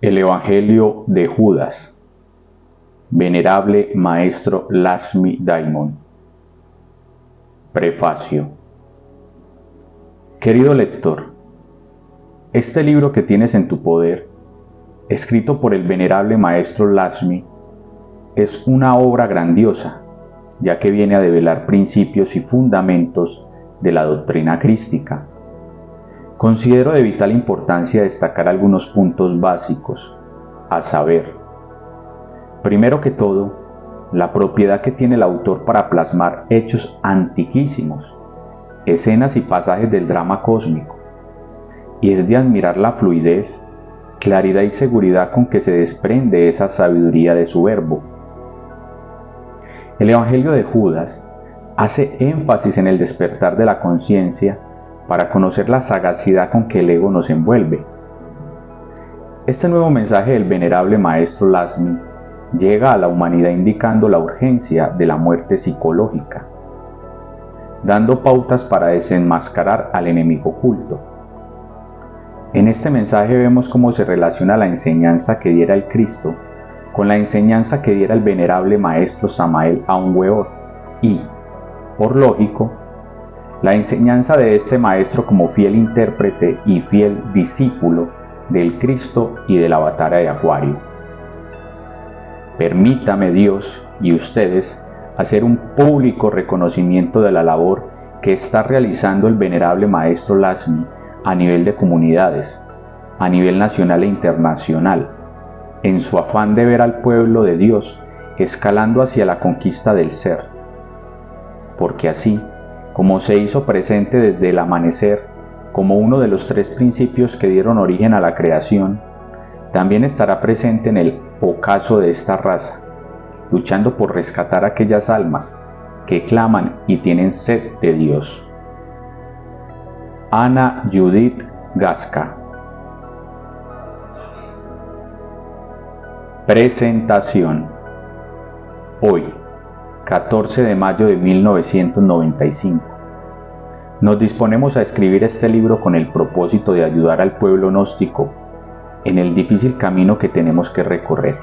El Evangelio de Judas. Venerable Maestro Lakshmi Daimon. Prefacio. Querido lector, este libro que tienes en tu poder, escrito por el venerable Maestro Lakshmi, es una obra grandiosa, ya que viene a develar principios y fundamentos de la doctrina crística. Considero de vital importancia destacar algunos puntos básicos, a saber, primero que todo, la propiedad que tiene el autor para plasmar hechos antiquísimos, escenas y pasajes del drama cósmico, y es de admirar la fluidez, claridad y seguridad con que se desprende esa sabiduría de su verbo. El Evangelio de Judas hace énfasis en el despertar de la conciencia para conocer la sagacidad con que el ego nos envuelve. Este nuevo mensaje del venerable Maestro Lakshmi llega a la humanidad indicando la urgencia de la muerte psicológica, dando pautas para desenmascarar al enemigo oculto. En este mensaje vemos cómo se relaciona la enseñanza que diera el Cristo con la enseñanza que diera el venerable Maestro Samael Aun Weor y, por lógico, la enseñanza de este maestro como fiel intérprete y fiel discípulo del Cristo y del avatar de Acuario. Permítame Dios y ustedes hacer un público reconocimiento de la labor que está realizando el venerable Maestro Lakshmi a nivel de comunidades, a nivel nacional e internacional, en su afán de ver al pueblo de Dios escalando hacia la conquista del ser. Porque así, como se hizo presente desde el amanecer como uno de los tres principios que dieron origen a la creación, también estará presente en el ocaso de esta raza, luchando por rescatar a aquellas almas que claman y tienen sed de Dios. Ana Judith Gasca. Presentación. Hoy, 14 de mayo de 1995. Nos disponemos a escribir este libro con el propósito de ayudar al pueblo gnóstico en el difícil camino que tenemos que recorrer.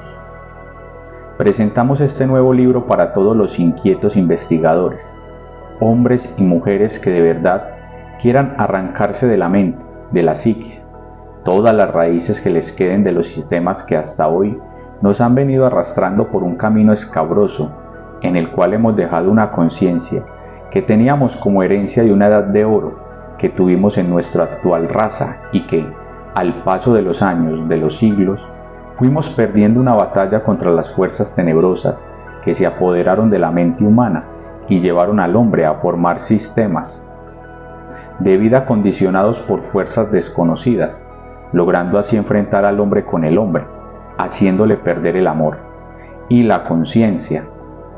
Presentamos este nuevo libro para todos los inquietos investigadores, hombres y mujeres que de verdad quieran arrancarse de la mente, de la psiquis, todas las raíces que les queden de los sistemas que hasta hoy nos han venido arrastrando por un camino escabroso en el cual hemos dejado una conciencia que teníamos como herencia de una edad de oro que tuvimos en nuestra actual raza y que, al paso de los años, de los siglos, fuimos perdiendo una batalla contra las fuerzas tenebrosas que se apoderaron de la mente humana y llevaron al hombre a formar sistemas de vida condicionados por fuerzas desconocidas, logrando así enfrentar al hombre con el hombre, haciéndole perder el amor y la conciencia,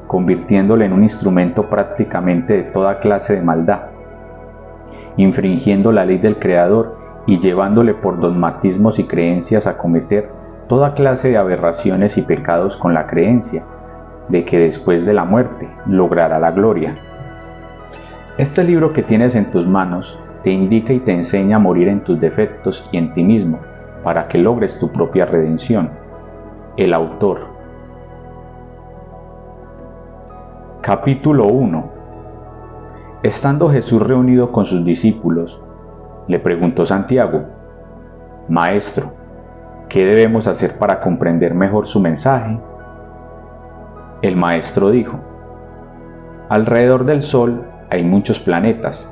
convirtiéndole en un instrumento prácticamente de toda clase de maldad, infringiendo la ley del Creador y llevándole por dogmatismos y creencias a cometer toda clase de aberraciones y pecados con la creencia de que después de la muerte logrará la gloria. Este libro que tienes en tus manos te indica y te enseña a morir en tus defectos y en ti mismo para que logres tu propia redención. El autor. Capítulo 1. Estando Jesús reunido con sus discípulos, le preguntó Santiago: Maestro, ¿qué debemos hacer para comprender mejor su mensaje? El Maestro dijo: Alrededor del Sol hay muchos planetas,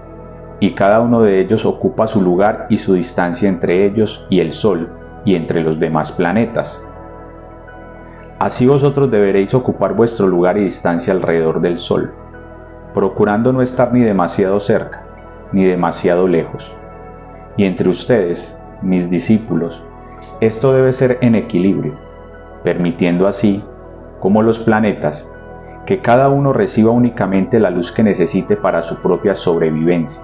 y cada uno de ellos ocupa su lugar y su distancia entre ellos y el Sol y entre los demás planetas. Así vosotros deberéis ocupar vuestro lugar y distancia alrededor del Sol, procurando no estar ni demasiado cerca, ni demasiado lejos. Y entre ustedes, mis discípulos, esto debe ser en equilibrio, permitiendo así, como los planetas, que cada uno reciba únicamente la luz que necesite para su propia sobrevivencia,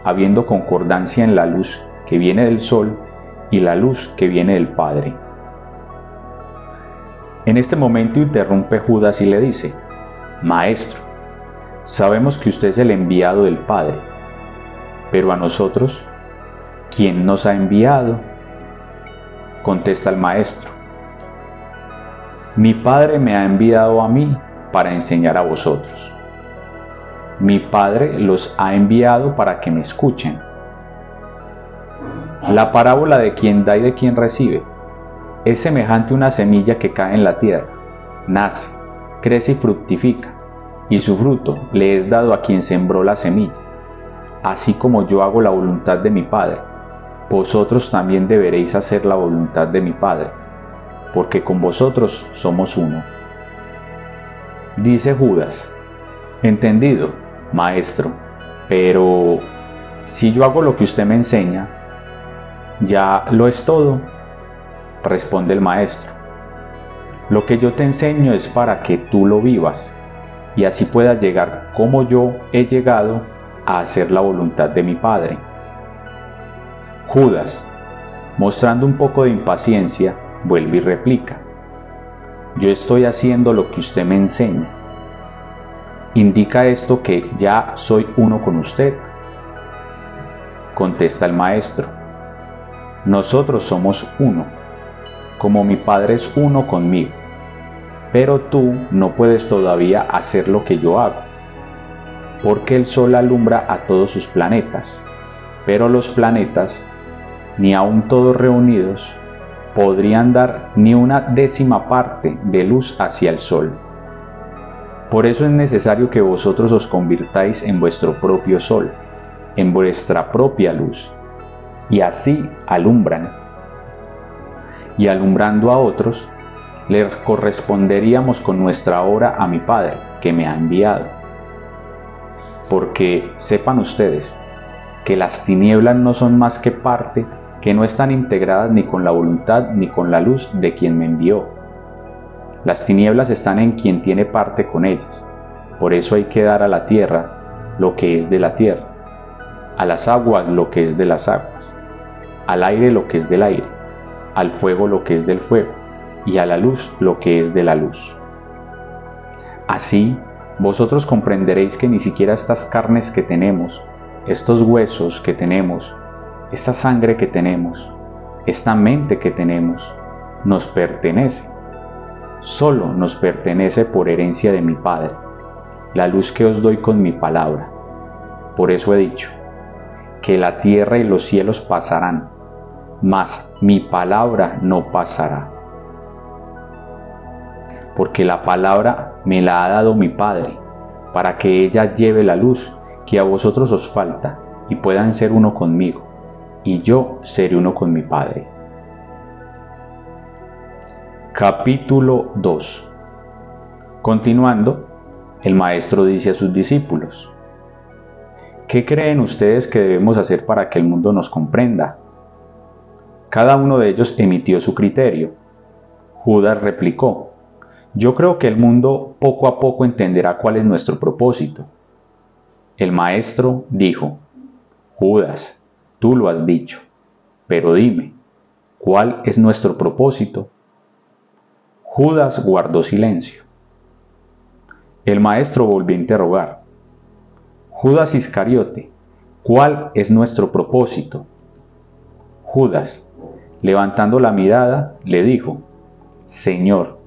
habiendo concordancia en la luz que viene del Sol y la luz que viene del Padre. En este momento interrumpe Judas y le dice: Maestro, sabemos que usted es el enviado del Padre, pero a nosotros, ¿quién nos ha enviado? Contesta el maestro: mi Padre me ha enviado a mí para enseñar a vosotros. Mi Padre los ha enviado para que me escuchen. La parábola de quien da y de quien recibe es semejante a una semilla que cae en la tierra, nace, crece y fructifica, y su fruto le es dado a quien sembró la semilla. Así como yo hago la voluntad de mi Padre, vosotros también deberéis hacer la voluntad de mi Padre, porque con vosotros somos uno. Dice Judas: entendido, maestro, pero si yo hago lo que usted me enseña, ¿ya lo es todo? Responde el maestro: lo que yo te enseño es para que tú lo vivas, y así puedas llegar como yo he llegado a hacer la voluntad de mi Padre. Judas, mostrando un poco de impaciencia, vuelve y replica: yo estoy haciendo lo que usted me enseña. ¿Indica esto que ya soy uno con usted? Contesta el maestro: nosotros somos uno, como mi Padre es uno conmigo, pero tú no puedes todavía hacer lo que yo hago, porque el sol alumbra a todos sus planetas, pero los planetas, ni aun todos reunidos, podrían dar ni una décima parte de luz hacia el sol. Por eso es necesario que vosotros os convirtáis en vuestro propio sol, en vuestra propia luz, y así alumbran. Y alumbrando a otros, le corresponderíamos con nuestra obra a mi Padre, que me ha enviado. Porque sepan ustedes que las tinieblas no son más que parte, que no están integradas ni con la voluntad ni con la luz de quien me envió. Las tinieblas están en quien tiene parte con ellas. Por eso hay que dar a la tierra lo que es de la tierra, a las aguas lo que es de las aguas, al aire lo que es del aire, al fuego lo que es del fuego, y a la luz lo que es de la luz. Así, vosotros comprenderéis que ni siquiera estas carnes que tenemos, estos huesos que tenemos, esta sangre que tenemos, esta mente que tenemos, nos pertenece. Solo nos pertenece por herencia de mi Padre, la luz que os doy con mi palabra. Por eso he dicho, que la tierra y los cielos pasarán, mas mi palabra no pasará. Porque la palabra me la ha dado mi Padre, para que ella lleve la luz que a vosotros os falta, y puedan ser uno conmigo, y yo seré uno con mi Padre. Capítulo 2. Continuando, el maestro dice a sus discípulos: ¿qué creen ustedes que debemos hacer para que el mundo nos comprenda? Cada uno de ellos emitió su criterio. Judas replicó: yo creo que el mundo poco a poco entenderá cuál es nuestro propósito. El maestro dijo: Judas, tú lo has dicho, pero dime, ¿cuál es nuestro propósito? Judas guardó silencio. El maestro volvió a interrogar: Judas Iscariote, ¿cuál es nuestro propósito? Judas, levantando la mirada, le dijo: Señor,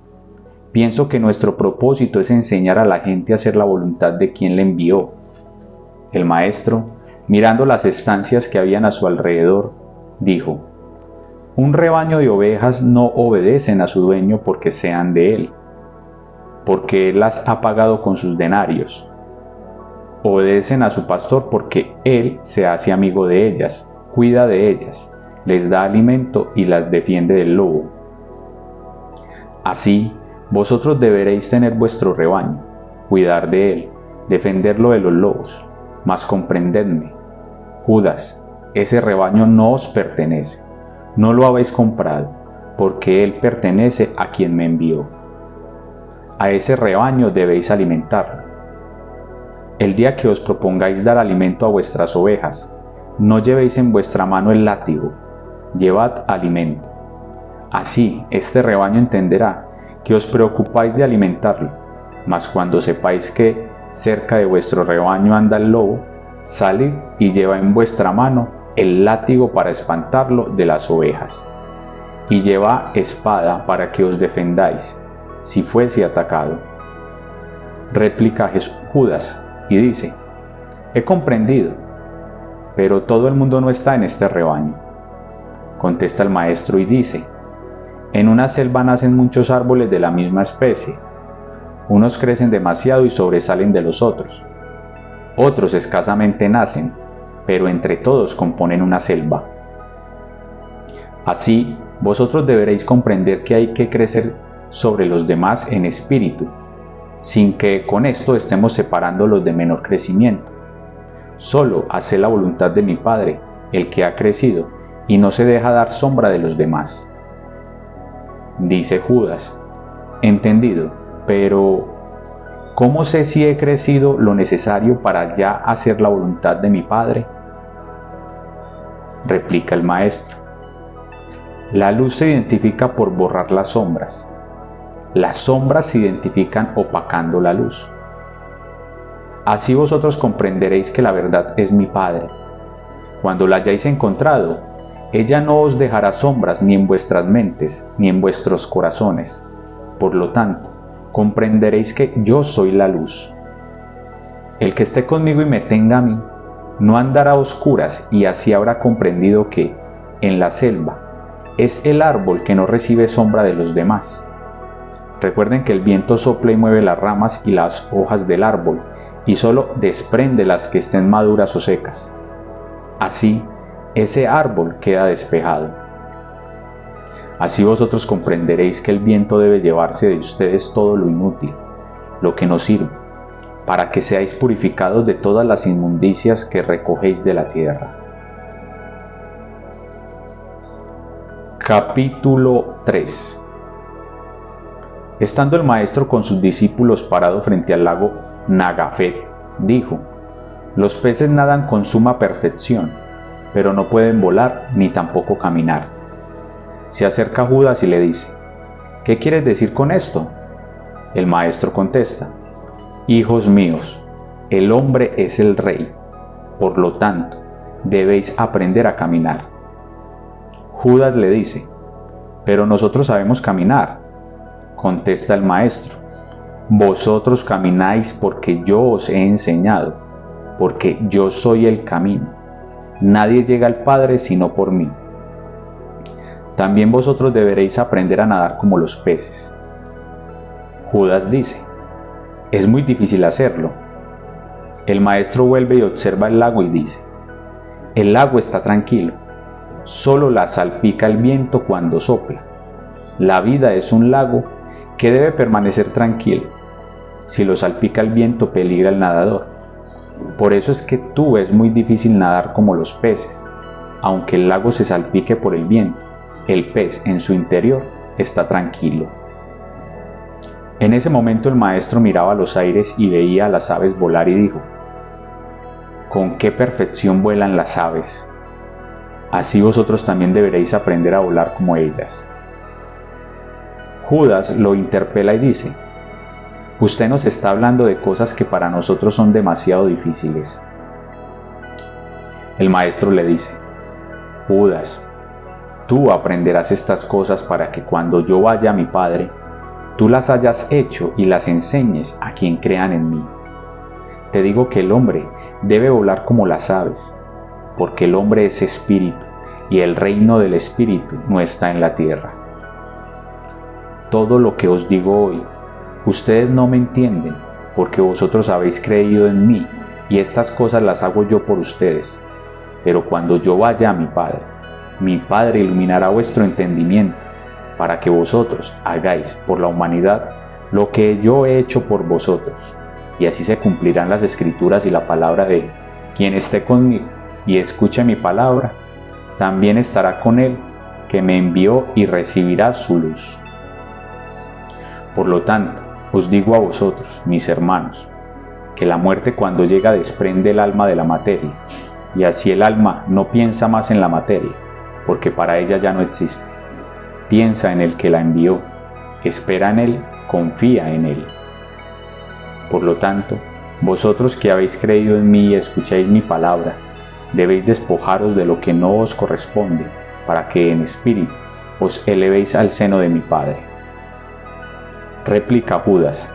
pienso que nuestro propósito es enseñar a la gente a hacer la voluntad de quien le envió. El maestro, mirando las estancias que habían a su alrededor, dijo: un rebaño de ovejas no obedecen a su dueño porque sean de él, porque él las ha pagado con sus denarios. Obedecen a su pastor porque él se hace amigo de ellas, cuida de ellas, les da alimento y las defiende del lobo. Así, vosotros deberéis tener vuestro rebaño, cuidar de él, defenderlo de los lobos. Mas comprendedme, Judas, ese rebaño no os pertenece, no lo habéis comprado, porque él pertenece a quien me envió. A ese rebaño debéis alimentarlo. El día que os propongáis dar alimento a vuestras ovejas, no llevéis en vuestra mano el látigo, llevad alimento. Así este rebaño entenderá que os preocupáis de alimentarlo, mas cuando sepáis que cerca de vuestro rebaño anda el lobo, salid y llevad en vuestra mano el látigo para espantarlo de las ovejas. y lleva espada para que os defendáis, si fuese atacado. Replica Judas y dice: he comprendido, pero todo el mundo no está en este rebaño. Contesta el maestro y dice: en una selva nacen muchos árboles de la misma especie. Unos crecen demasiado y sobresalen de los otros. Otros escasamente nacen, pero entre todos componen una selva. Así, vosotros deberéis comprender que hay que crecer sobre los demás en espíritu, sin que con esto estemos separando los de menor crecimiento. Solo haced la voluntad de mi Padre, el que ha crecido, y no se deja dar sombra de los demás. Dice Judas: entendido, pero ¿cómo sé si he crecido lo necesario para ya hacer la voluntad de mi Padre? Replica el maestro: la luz se identifica por borrar las sombras. Las sombras se identifican opacando la luz. Así vosotros comprenderéis que la verdad es mi Padre. Cuando la hayáis encontrado, ella no os dejará sombras ni en vuestras mentes, ni en vuestros corazones. Por lo tanto, comprenderéis que yo soy la luz. El que esté conmigo y me tenga a mí, no andará a oscuras, y así habrá comprendido que, en la selva, es el árbol que no recibe sombra de los demás. Recuerden que el viento sopla y mueve las ramas y las hojas del árbol, y solo desprende las que estén maduras o secas. Así, ese árbol queda despejado. Así vosotros comprenderéis que el viento debe llevarse de ustedes todo lo inútil, lo que no sirve, para que seáis purificados de todas las inmundicias que recogéis de la tierra. Capítulo 3. Estando el maestro con sus discípulos parado frente al lago Nagafet, dijo: los peces nadan con suma perfección, pero no pueden volar ni tampoco caminar. Se acerca Judas y le dice: ¿qué quieres decir con esto? El maestro contesta: hijos míos, el hombre es el rey, por lo tanto, debéis aprender a caminar. Judas le dice: pero nosotros sabemos caminar. Contesta el maestro: vosotros camináis porque yo os he enseñado, porque yo soy el camino. Nadie llega al Padre sino por mí. También vosotros deberéis aprender a nadar como los peces. Judas dice: es muy difícil hacerlo. El maestro vuelve y observa el lago y dice: el lago está tranquilo, solo la salpica el viento cuando sopla. La vida es un lago que debe permanecer tranquilo. Si lo salpica el viento, peligra el nadador. Por eso es que tú ves muy difícil nadar como los peces. Aunque el lago se salpique por el viento, el pez en su interior está tranquilo. En ese momento el maestro miraba a los aires y veía a las aves volar y dijo: ¿con qué perfección vuelan las aves? Así vosotros también deberéis aprender a volar como ellas. Judas lo interpela y dice: usted nos está hablando de cosas que para nosotros son demasiado difíciles. El maestro le dice: Judas, tú aprenderás estas cosas para que cuando yo vaya a mi Padre, tú las hayas hecho y las enseñes a quien crean en mí. Te digo que el hombre debe volar como las aves, porque el hombre es espíritu, y el reino del espíritu no está en la tierra. Todo lo que os digo hoy, ustedes no me entienden, porque vosotros habéis creído en mí, y estas cosas las hago yo por ustedes. Pero cuando yo vaya a mi Padre iluminará vuestro entendimiento, para que vosotros hagáis por la humanidad lo que yo he hecho por vosotros, y así se cumplirán las escrituras y la palabra de él. Quien esté conmigo y escuche mi palabra, también estará con él que me envió y recibirá su luz. Por lo tanto, os digo a vosotros, mis hermanos, que la muerte cuando llega desprende el alma de la materia, y así el alma no piensa más en la materia, porque para ella ya no existe. Piensa en el que la envió, espera en él, confía en él. Por lo tanto, vosotros que habéis creído en mí y escucháis mi palabra, debéis despojaros de lo que no os corresponde, para que en espíritu os elevéis al seno de mi Padre. Réplica Judas: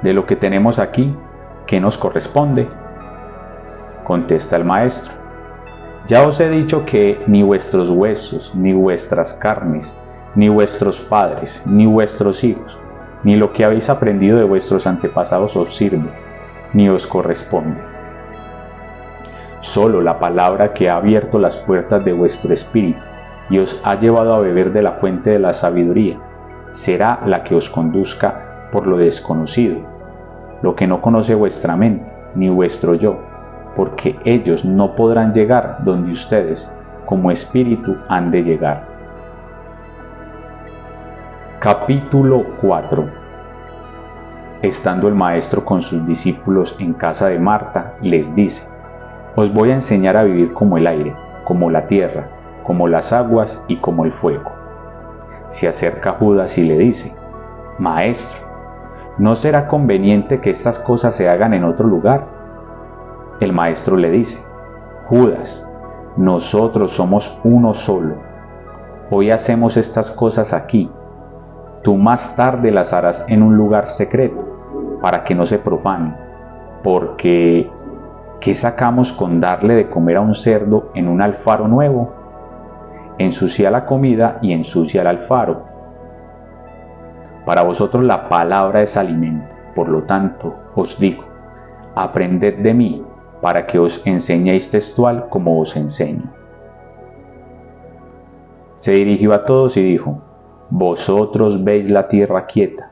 de lo que tenemos aquí, ¿qué nos corresponde? Contesta el maestro: ya os he dicho que ni vuestros huesos, ni vuestras carnes, ni vuestros padres, ni vuestros hijos, ni lo que habéis aprendido de vuestros antepasados os sirve, ni os corresponde. Solo la palabra que ha abierto las puertas de vuestro espíritu y os ha llevado a beber de la fuente de la sabiduría será la que os conduzca por lo desconocido, lo que no conoce vuestra mente ni vuestro yo, porque ellos no podrán llegar donde ustedes, como espíritu, han de llegar. Capítulo 4. Estando el maestro con sus discípulos en casa de Marta, les dice: os voy a enseñar a vivir como el aire, como la tierra, como las aguas y como el fuego. Se acerca Judas y le dice: Maestro, ¿no será conveniente que estas cosas se hagan en otro lugar? El maestro le dice: Judas, nosotros somos uno solo. Hoy hacemos estas cosas aquí. Tú más tarde las harás en un lugar secreto, para que no se profanen, porque ¿qué sacamos con darle de comer a un cerdo en un alfaro nuevo? Ensucia la comida y ensucia el alfaro. Para vosotros la palabra es alimento, por lo tanto os digo: aprended de mí, para que os enseñéis textual como os enseño. Se dirigió a todos y dijo: vosotros veis la tierra quieta,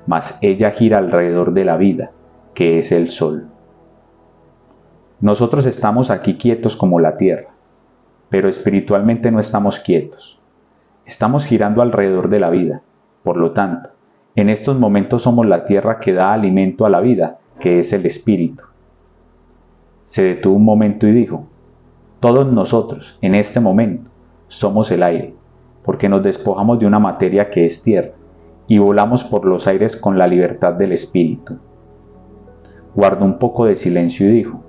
mas ella gira alrededor de la vida, que es el sol. Nosotros estamos aquí quietos como la tierra, pero espiritualmente no estamos quietos. Estamos girando alrededor de la vida. Por lo tanto, en estos momentos somos la tierra que da alimento a la vida, que es el espíritu. Se detuvo un momento y dijo: todos nosotros, en este momento, somos el aire, porque nos despojamos de una materia que es tierra, y volamos por los aires con la libertad del espíritu. Guardó un poco de silencio y dijo: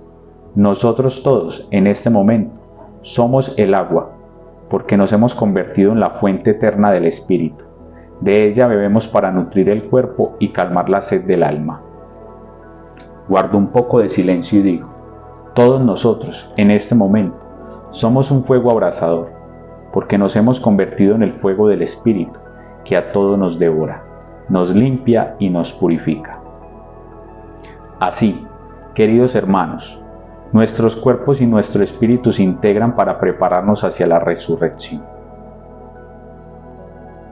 nosotros todos, en este momento, somos el agua, porque nos hemos convertido en la fuente eterna del espíritu. De ella bebemos para nutrir el cuerpo y calmar la sed del alma. Guardó un poco de silencio y dijo: todos nosotros, en este momento, somos un fuego abrasador, porque nos hemos convertido en el fuego del espíritu, que a todo nos devora, nos limpia y nos purifica. Así, queridos hermanos, nuestros cuerpos y nuestro espíritu se integran para prepararnos hacia la resurrección.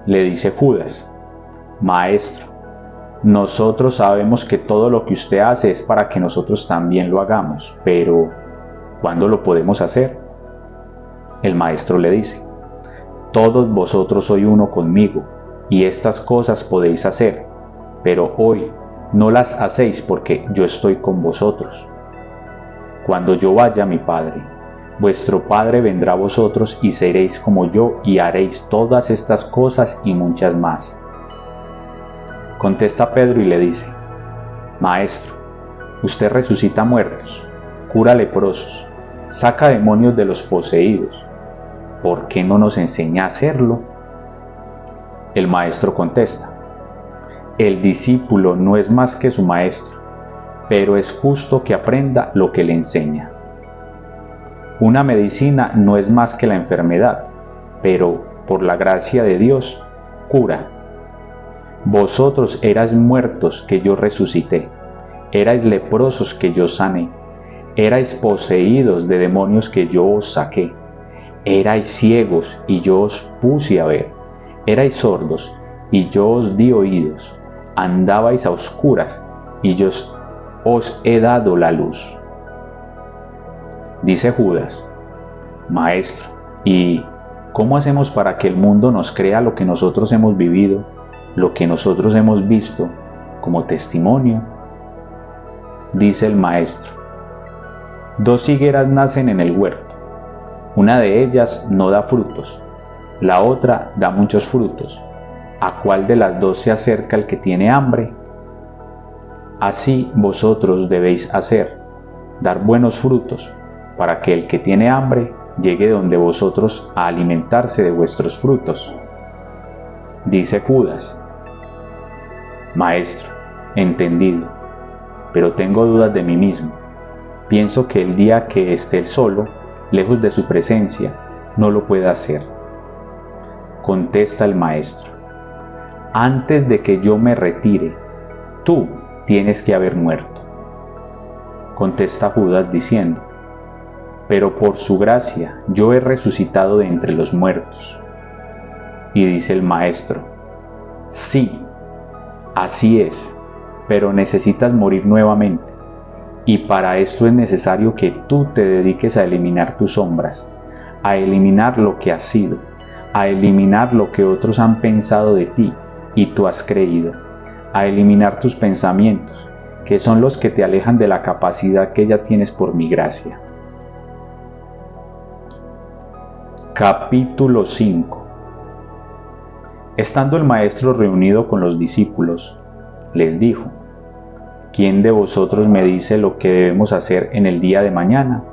Le dice Judas: Maestro, nosotros sabemos que todo lo que usted hace es para que nosotros también lo hagamos, pero ¿cuándo lo podemos hacer? El maestro le dice: todos vosotros sois uno conmigo, y estas cosas podéis hacer, pero hoy no las hacéis porque yo estoy con vosotros. Cuando yo vaya a mi Padre, vuestro Padre vendrá a vosotros y seréis como yo y haréis todas estas cosas y muchas más. Contesta Pedro y le dice: Maestro, usted resucita muertos, cura leprosos, saca demonios de los poseídos. ¿Por qué no nos enseña a hacerlo? El maestro contesta: el discípulo no es más que su maestro, pero es justo que aprenda lo que le enseña. Una medicina no es más que la enfermedad, pero por la gracia de Dios cura. Vosotros erais muertos que yo resucité, erais leprosos que yo sané, erais poseídos de demonios que yo os saqué. Erais ciegos y yo os puse a ver, erais sordos y yo os di oídos, andabais a oscuras y yo os he dado la luz. Dice Judas: Maestro, ¿y cómo hacemos para que el mundo nos crea lo que nosotros hemos vivido, lo que nosotros hemos visto como testimonio? Dice el maestro: dos higueras nacen en el huerto. Una de ellas no da frutos, la otra da muchos frutos. ¿A cuál de las dos se acerca el que tiene hambre? Así vosotros debéis hacer, dar buenos frutos, para que el que tiene hambre llegue donde vosotros a alimentarse de vuestros frutos. Dice Judas: Maestro, entendido, pero tengo dudas de mí mismo. Pienso que el día que esté solo, lejos de su presencia, no lo pueda hacer. Contesta el maestro: antes de que yo me retire, tú tienes que haber muerto. Contesta Judas diciendo: pero por su gracia yo he resucitado de entre los muertos. Y dice el maestro: sí, así es, pero necesitas morir nuevamente, y para esto es necesario que tú te dediques a eliminar tus sombras, a eliminar lo que has sido, a eliminar lo que otros han pensado de ti y tú has creído, a eliminar tus pensamientos, que son los que te alejan de la capacidad que ya tienes por mi gracia. Capítulo 5. Estando el maestro reunido con los discípulos, les dijo: ¿quién de vosotros me dice lo que debemos hacer en el día de mañana?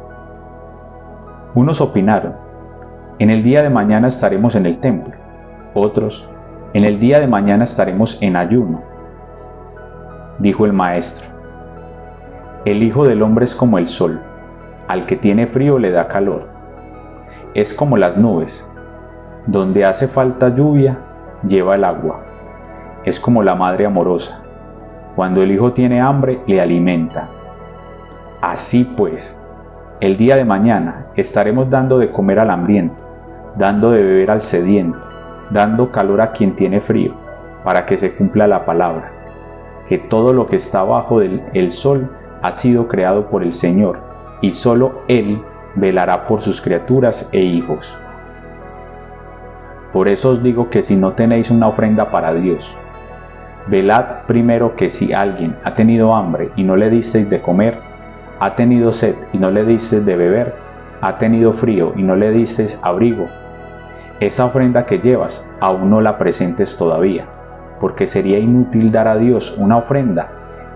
Unos opinaron: en el día de mañana estaremos en el templo. Otros: en el día de mañana estaremos en ayuno. Dijo el maestro: el Hijo del Hombre es como el sol, al que tiene frío le da calor. Es como las nubes, donde hace falta lluvia, lleva el agua. Es como la madre amorosa, cuando el hijo tiene hambre, le alimenta. Así pues, el día de mañana estaremos dando de comer al hambriento, dando de beber al sediento, dando calor a quien tiene frío, para que se cumpla la palabra, que todo lo que está bajo el sol ha sido creado por el Señor, y solo Él velará por sus criaturas e hijos. Por eso os digo que si no tenéis una ofrenda para Dios, velad primero, que si alguien ha tenido hambre y no le disteis de comer, ha tenido sed y no le disteis de beber, ha tenido frío y no le disteis abrigo, esa ofrenda que llevas aún no la presentes todavía, porque sería inútil dar a Dios una ofrenda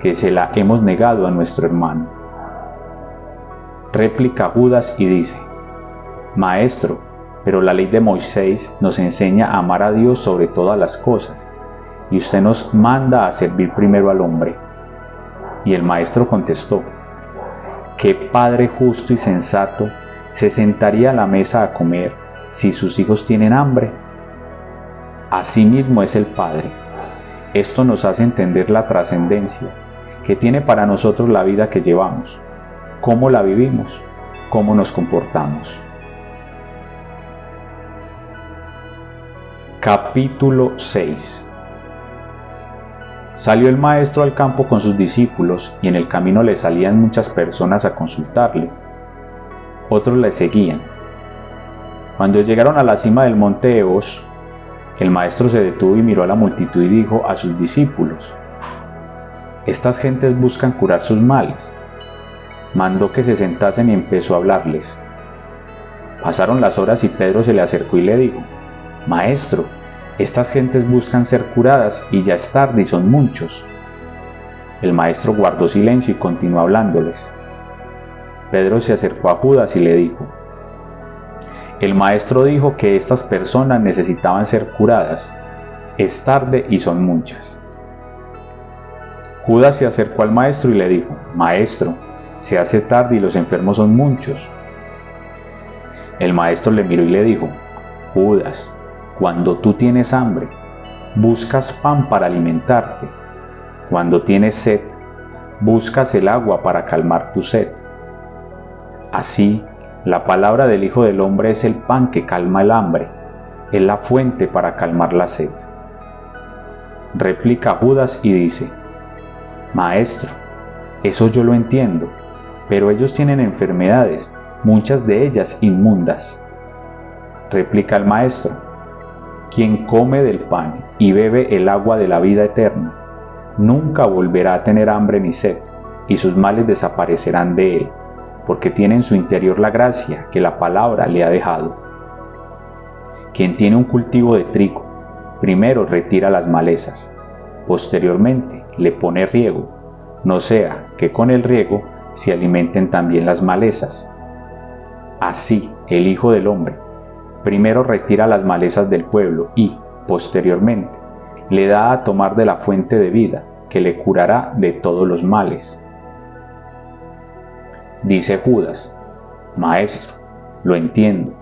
que se la hemos negado a nuestro hermano. Réplica Judas y dice: Maestro, pero la ley de Moisés nos enseña a amar a Dios sobre todas las cosas, y usted nos manda a servir primero al hombre. Y el maestro contestó: ¿qué padre justo y sensato se sentaría a la mesa a comer si sus hijos tienen hambre? Así mismo es el Padre. Esto nos hace entender la trascendencia que tiene para nosotros la vida que llevamos, cómo la vivimos, cómo nos comportamos. Capítulo 6. Salió el maestro al campo con sus discípulos, y en el camino le salían muchas personas a consultarle. Otros le seguían. Cuando llegaron a la cima del monte Ebos, el maestro se detuvo y miró a la multitud y dijo a sus discípulos: estas gentes buscan curar sus males. Mandó que se sentasen y empezó a hablarles. Pasaron las horas y Pedro se le acercó y le dijo: Maestro, estas gentes buscan ser curadas y ya es tarde y son muchos. El maestro guardó silencio y continuó hablándoles. Pedro se acercó a Judas y le dijo: el maestro dijo que estas personas necesitaban ser curadas. Es tarde y son muchas. Judas se acercó al maestro y le dijo: Maestro, se hace tarde y los enfermos son muchos. El maestro le miró y le dijo: Judas, cuando tú tienes hambre, buscas pan para alimentarte. Cuando tienes sed, buscas el agua para calmar tu sed. Así, la palabra del Hijo del Hombre es el pan que calma el hambre, es la fuente para calmar la sed. Replica Judas y dice: Maestro, eso yo lo entiendo, pero ellos tienen enfermedades, muchas de ellas inmundas. Replica el maestro: quien come del pan y bebe el agua de la vida eterna, nunca volverá a tener hambre ni sed, y sus males desaparecerán de él, porque tiene en su interior la gracia que la palabra le ha dejado. Quien tiene un cultivo de trigo, primero retira las malezas, posteriormente le pone riego, no sea que con el riego se alimenten también las malezas. Así el Hijo del Hombre, primero retira las malezas del pueblo y, posteriormente, le da a tomar de la fuente de vida, que le curará de todos los males. Dice Judas: Maestro, lo entiendo,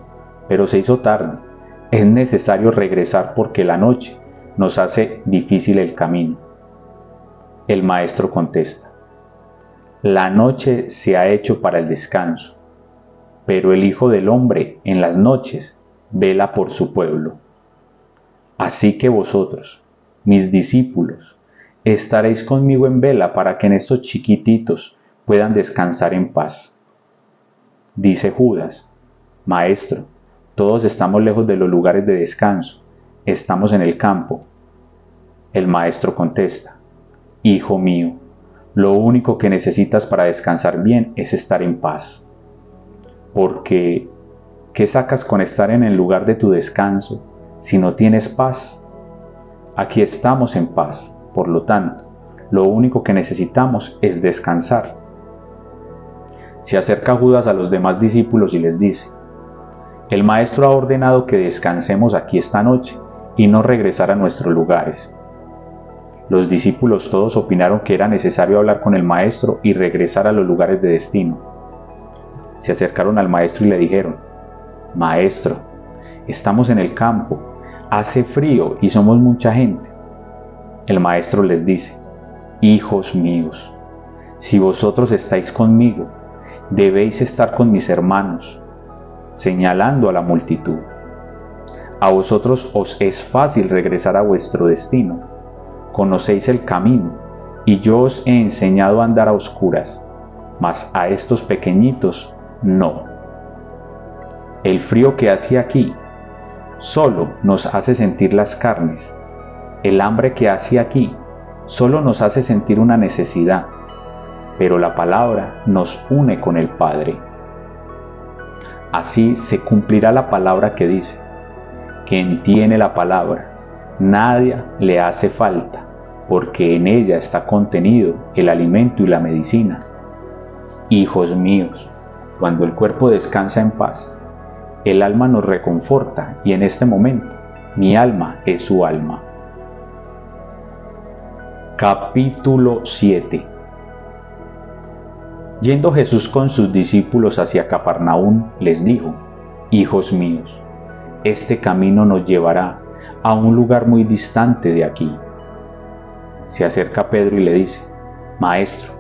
pero se hizo tarde. Es necesario regresar porque la noche nos hace difícil el camino. El Maestro contesta: La noche se ha hecho para el descanso, pero el Hijo del Hombre en las noches vela por su pueblo. Así que vosotros, mis discípulos, estaréis conmigo en vela para que en estos chiquititos puedan descansar en paz. Dice Judas: Maestro, todos estamos lejos de los lugares de descanso, estamos en el campo. El Maestro contesta: Hijo mío, lo único que necesitas para descansar bien es estar en paz. Porque, ¿qué sacas con estar en el lugar de tu descanso si no tienes paz? Aquí estamos en paz, por lo tanto, lo único que necesitamos es descansar. Se acerca Judas a los demás discípulos y les dice: El Maestro ha ordenado que descansemos aquí esta noche y no regresar a nuestros lugares. Los discípulos todos opinaron que era necesario hablar con el Maestro y regresar a los lugares de destino. Se acercaron al Maestro y le dijeron: Maestro, estamos en el campo, hace frío y somos mucha gente. El Maestro les dice: Hijos míos, si vosotros estáis conmigo, debéis estar con mis hermanos, señalando a la multitud. A vosotros os es fácil regresar a vuestro destino, conocéis el camino, y yo os he enseñado a andar a oscuras, mas a estos pequeñitos no. El frío que hace aquí solo nos hace sentir las carnes. El hambre que hace aquí solo nos hace sentir una necesidad, pero la palabra nos une con el Padre. Así se cumplirá la palabra que dice: Quien tiene la palabra, nada le hace falta, porque en ella está contenido el alimento y la medicina. Hijos míos, cuando el cuerpo descansa en paz, el alma nos reconforta, y en este momento mi alma es su alma. Capítulo 7. Yendo Jesús con sus discípulos hacia Cafarnaún, les dijo: Hijos míos, este camino nos llevará a un lugar muy distante de aquí. Se acerca Pedro y le dice: Maestro,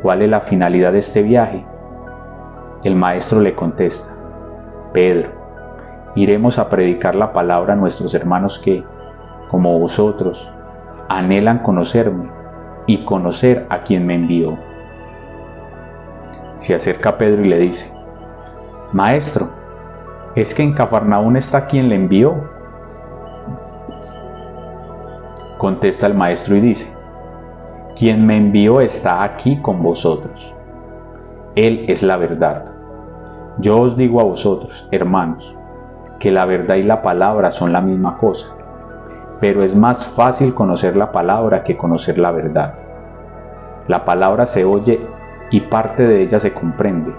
¿cuál es la finalidad de este viaje? El Maestro le contesta: Pedro, iremos a predicar la palabra a nuestros hermanos que, como vosotros, anhelan conocerme y conocer a quien me envió. Se acerca Pedro y le dice: Maestro, ¿es que en Cafarnaún está quien le envió? Contesta el Maestro y dice: Quien me envió está aquí con vosotros. Él es la verdad. Yo os digo a vosotros, hermanos, que la verdad y la palabra son la misma cosa, pero es más fácil conocer la palabra que conocer la verdad. La palabra se oye y parte de ella se comprende,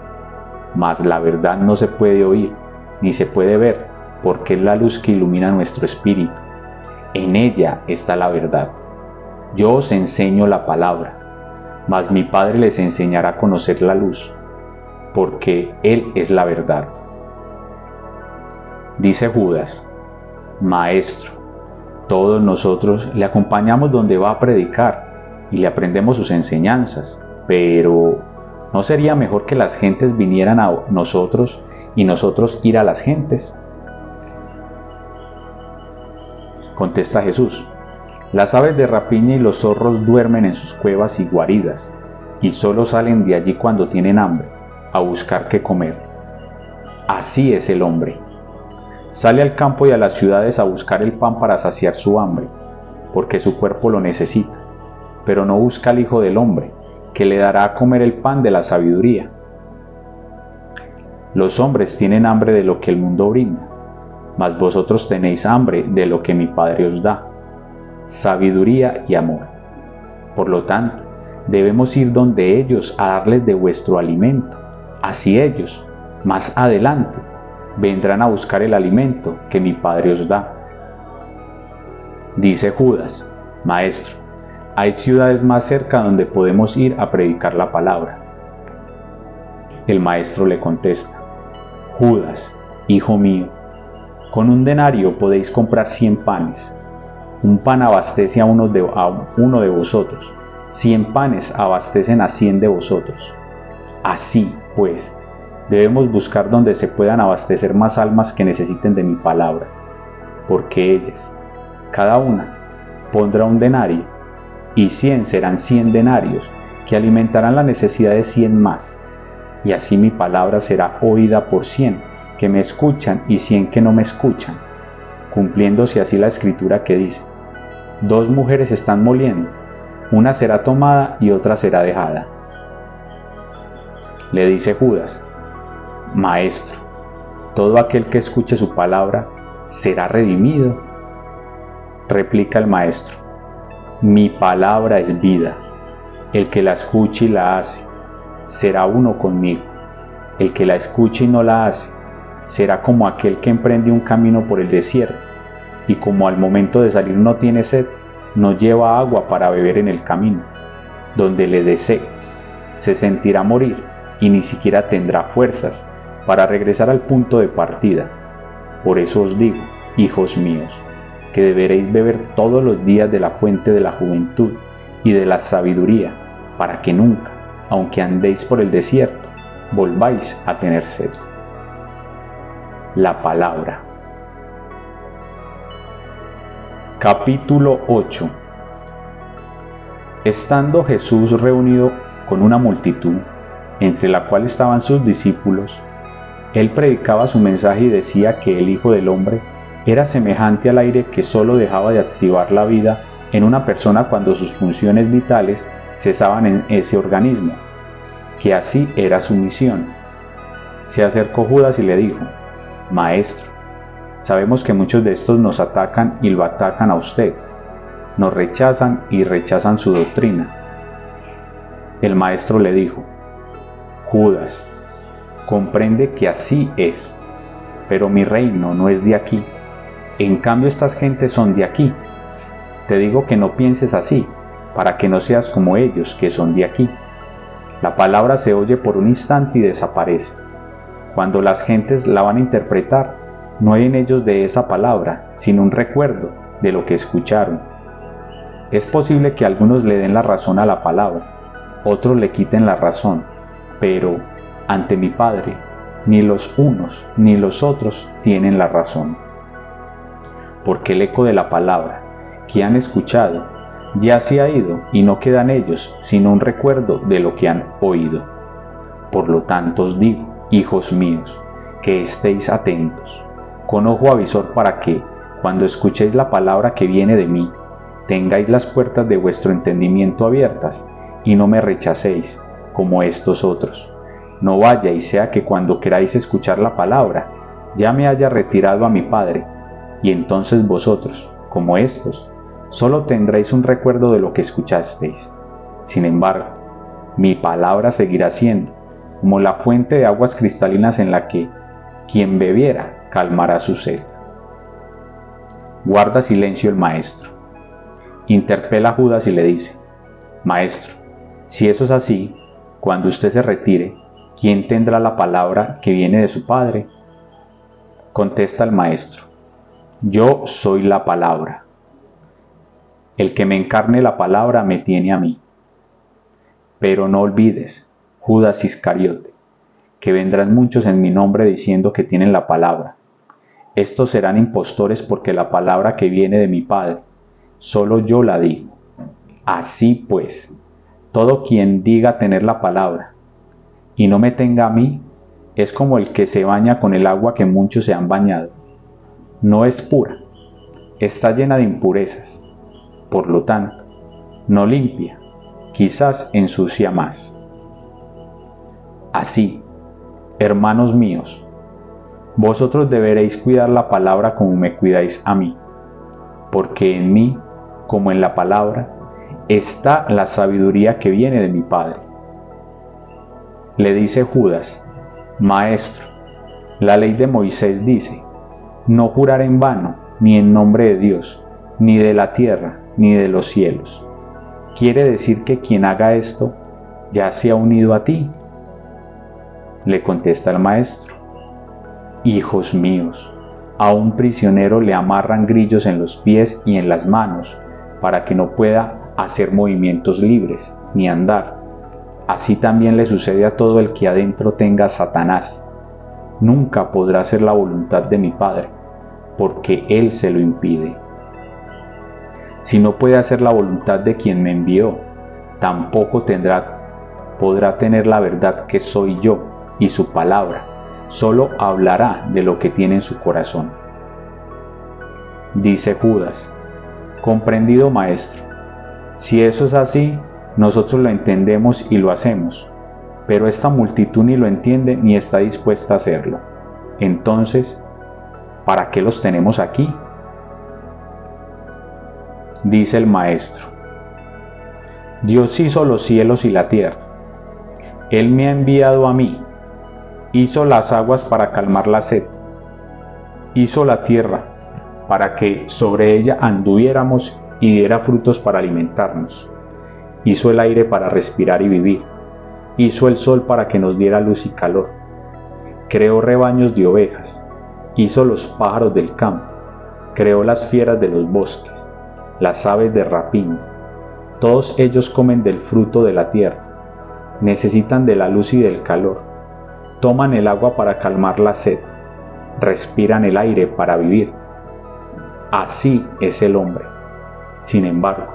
mas la verdad no se puede oír ni se puede ver, porque es la luz que ilumina nuestro espíritu. En ella está la verdad. Yo os enseño la palabra, mas mi Padre les enseñará a conocer la luz, porque Él es la verdad. Dice Judas: Maestro, todos nosotros le acompañamos donde va a predicar y le aprendemos sus enseñanzas, pero ¿no sería mejor que las gentes vinieran a nosotros y nosotros ir a las gentes? Contesta Jesús: Las aves de rapiña y los zorros duermen en sus cuevas y guaridas, y solo salen de allí cuando tienen hambre, a buscar qué comer. Así es el hombre. Sale al campo y a las ciudades a buscar el pan para saciar su hambre, porque su cuerpo lo necesita, pero no busca al Hijo del Hombre, que le dará a comer el pan de la sabiduría. Los hombres tienen hambre de lo que el mundo brinda, mas vosotros tenéis hambre de lo que mi Padre os da, sabiduría y amor. Por lo tanto, debemos ir donde ellos a darles de vuestro alimento, así ellos, más adelante, vendrán a buscar el alimento que mi Padre os da. Dice Judas: Maestro, hay ciudades más cerca donde podemos ir a predicar la palabra. El Maestro le contesta: Judas, hijo mío, con un denario podéis comprar 100 panes. Un pan abastece a uno de vosotros. 100 panes abastecen a 100 de vosotros. Así, pues, debemos buscar donde se puedan abastecer más almas que necesiten de mi palabra, porque ellas, cada una, pondrá un denario, y 100 serán 100 denarios, que alimentarán la necesidad de 100 más. Y así mi palabra será oída por 100 que me escuchan y 100 que no me escuchan, cumpliéndose así la escritura que dice: 2 mujeres están moliendo, una será tomada y otra será dejada. Le dice Judas: Maestro, todo aquel que escuche su palabra será redimido. Replica el Maestro: mi palabra es vida. El que la escuche y la hace, será uno conmigo. El que la escuche y no la hace, será como aquel que emprende un camino por el desierto, y como al momento de salir no tiene sed, no lleva agua para beber en el camino. Donde le dé sed, se sentirá morir y ni siquiera tendrá fuerzas para regresar al punto de partida. Por eso os digo, hijos míos, que deberéis beber todos los días de la fuente de la juventud y de la sabiduría, para que nunca, aunque andéis por el desierto, volváis a tener sed. La palabra. Capítulo 8. Estando Jesús reunido con una multitud, entre la cual estaban sus discípulos, él predicaba su mensaje y decía que el Hijo del Hombre era semejante al aire que solo dejaba de activar la vida en una persona cuando sus funciones vitales cesaban en ese organismo, que así era su misión. Se acercó Judas y le dijo: Maestro, sabemos que muchos de estos nos atacan y lo atacan a usted, nos rechazan y rechazan su doctrina. El Maestro le dijo: Judas, comprende que así es, pero mi reino no es de aquí. En cambio estas gentes son de aquí. Te digo que no pienses así, para que no seas como ellos que son de aquí. La palabra se oye por un instante y desaparece. Cuando las gentes la van a interpretar, no hay en ellos de esa palabra, sino un recuerdo de lo que escucharon. Es posible que algunos le den la razón a la palabra, otros le quiten la razón, pero ante mi Padre, ni los unos ni los otros tienen la razón. Porque el eco de la palabra que han escuchado ya se ha ido y no queda en ellos sino un recuerdo de lo que han oído. Por lo tanto os digo, hijos míos, que estéis atentos, con ojo avisor, para que, cuando escuchéis la palabra que viene de mí, tengáis las puertas de vuestro entendimiento abiertas y no me rechacéis, como estos otros. No vaya y sea que cuando queráis escuchar la palabra, ya me haya retirado a mi Padre, y entonces vosotros, como estos, solo tendréis un recuerdo de lo que escuchasteis. Sin embargo, mi palabra seguirá siendo como la fuente de aguas cristalinas en la que quien bebiera calmará su sed. Guarda silencio el Maestro. Interpela a Judas y le dice: Maestro, si eso es así, cuando usted se retire, ¿quién tendrá la palabra que viene de su Padre? Contesta el Maestro: Yo soy la palabra. El que me encarne la palabra me tiene a mí. Pero no olvides, Judas Iscariote, que vendrán muchos en mi nombre diciendo que tienen la palabra. Estos serán impostores, porque la palabra que viene de mi Padre, solo yo la digo. Así pues, todo quien diga tener la palabra y no me tenga a mí, es como el que se baña con el agua que muchos se han bañado. No es pura, está llena de impurezas. Por lo tanto, no limpia, quizás ensucia más. Así, hermanos míos, vosotros deberéis cuidar la palabra como me cuidáis a mí, porque en mí, como en la palabra, está la sabiduría que viene de mi Padre. Le dice Judas: Maestro, La ley de Moisés dice: no jurar en vano, ni en nombre de Dios, ni de la tierra, ni de los cielos. ¿Quiere decir que quien haga esto ya se ha unido a ti? Le contesta el maestro: hijos míos, a un prisionero le amarran grillos en los pies y en las manos, para que no pueda hacer movimientos libres, ni andar. Así también le sucede a todo el que adentro tenga a Satanás. Nunca podrá hacer la voluntad de mi Padre, porque Él se lo impide. Si no puede hacer la voluntad de quien me envió, tampoco podrá tener la verdad que soy yo y su palabra. Solo hablará de lo que tiene en su corazón. Dice Judas: comprendido, maestro. Si eso es así, nosotros lo entendemos y lo hacemos, pero esta multitud ni lo entiende ni está dispuesta a hacerlo. Entonces, ¿para qué los tenemos aquí? Dice el maestro: Dios hizo los cielos y la tierra. Él me ha enviado a mí. Hizo las aguas para calmar la sed. Hizo la tierra para que sobre ella anduviéramos y diera frutos para alimentarnos. Hizo el aire para respirar y vivir. Hizo el sol para que nos diera luz y calor. Creó rebaños de ovejas. Hizo los pájaros del campo. Creó las fieras de los bosques, las aves de rapiña. Todos ellos comen del fruto de la tierra. Necesitan de la luz y del calor. Toman el agua para calmar la sed. Respiran el aire para vivir. Así es el hombre. Sin embargo,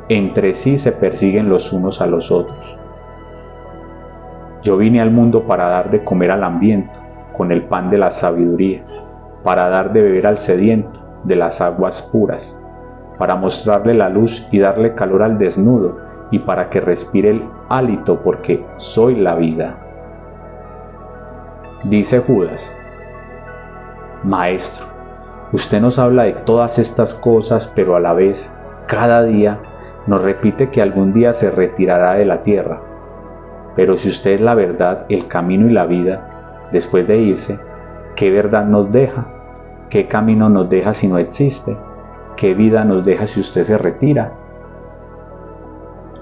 entre sí se persiguen los unos a los otros. Yo vine al mundo para dar de comer al hambriento con el pan de la sabiduría, para dar de beber al sediento de las aguas puras, para mostrarle la luz y darle calor al desnudo, y para que respire el hálito, porque soy la vida. Dice Judas: maestro, usted nos habla de todas estas cosas, pero a la vez, cada día, nos repite que algún día se retirará de la tierra. Pero si usted es la verdad, el camino y la vida, después de irse, ¿qué verdad nos deja? ¿Qué camino nos deja si no existe? ¿Qué vida nos deja si usted se retira?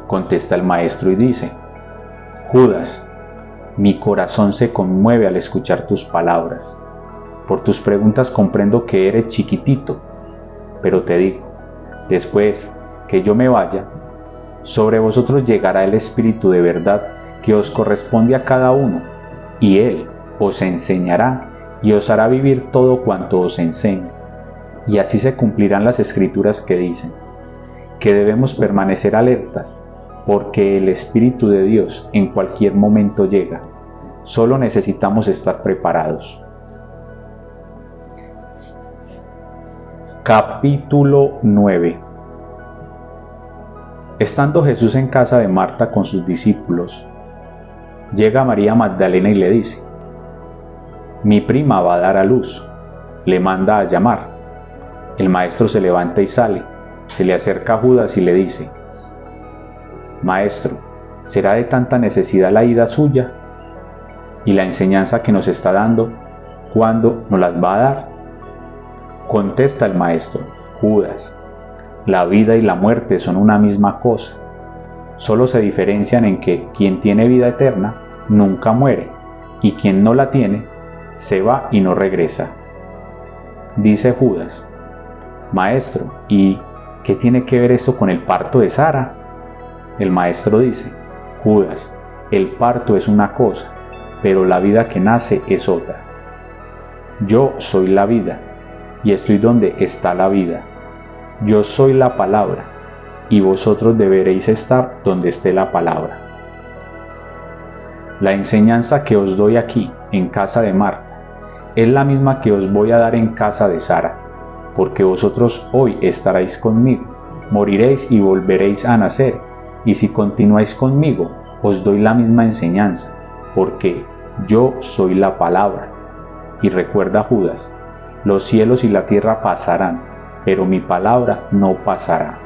Contesta el maestro y dice: Judas, mi corazón se conmueve al escuchar tus palabras. Por tus preguntas comprendo que eres chiquitito, pero te digo, después que yo me vaya, sobre vosotros llegará el Espíritu de verdad que os corresponde a cada uno, y Él os enseñará y os hará vivir todo cuanto os enseñe. Y así se cumplirán las Escrituras que dicen que debemos permanecer alertas, porque el Espíritu de Dios en cualquier momento llega. Solo necesitamos estar preparados. Capítulo 9. Estando Jesús en casa de Marta con sus discípulos, llega María Magdalena y le dice: mi prima va a dar a luz. Le manda a llamar. El maestro se levanta y sale. Se le acerca a Judas y le dice: Maestro, ¿será de tanta necesidad la ida suya? Y la enseñanza que nos está dando, ¿cuándo nos las va a dar? Contesta el maestro: Judas, la vida y la muerte son una misma cosa. Solo se diferencian en que quien tiene vida eterna nunca muere, y quien no la tiene se va y no regresa. Dice Judas: Maestro, ¿y qué tiene que ver esto con el parto de Sara? El maestro dice: Judas, el parto es una cosa, pero la vida que nace es otra. Yo soy la vida, y estoy donde está la vida. Yo soy la palabra, y vosotros deberéis estar donde esté la palabra. La enseñanza que os doy aquí, en casa de Marta, es la misma que os voy a dar en casa de Sara, porque vosotros hoy estaréis conmigo, moriréis y volveréis a nacer, y si continuáis conmigo, os doy la misma enseñanza, porque yo soy la palabra. Y recuerda, Judas, los cielos y la tierra pasarán, pero mi palabra no pasará.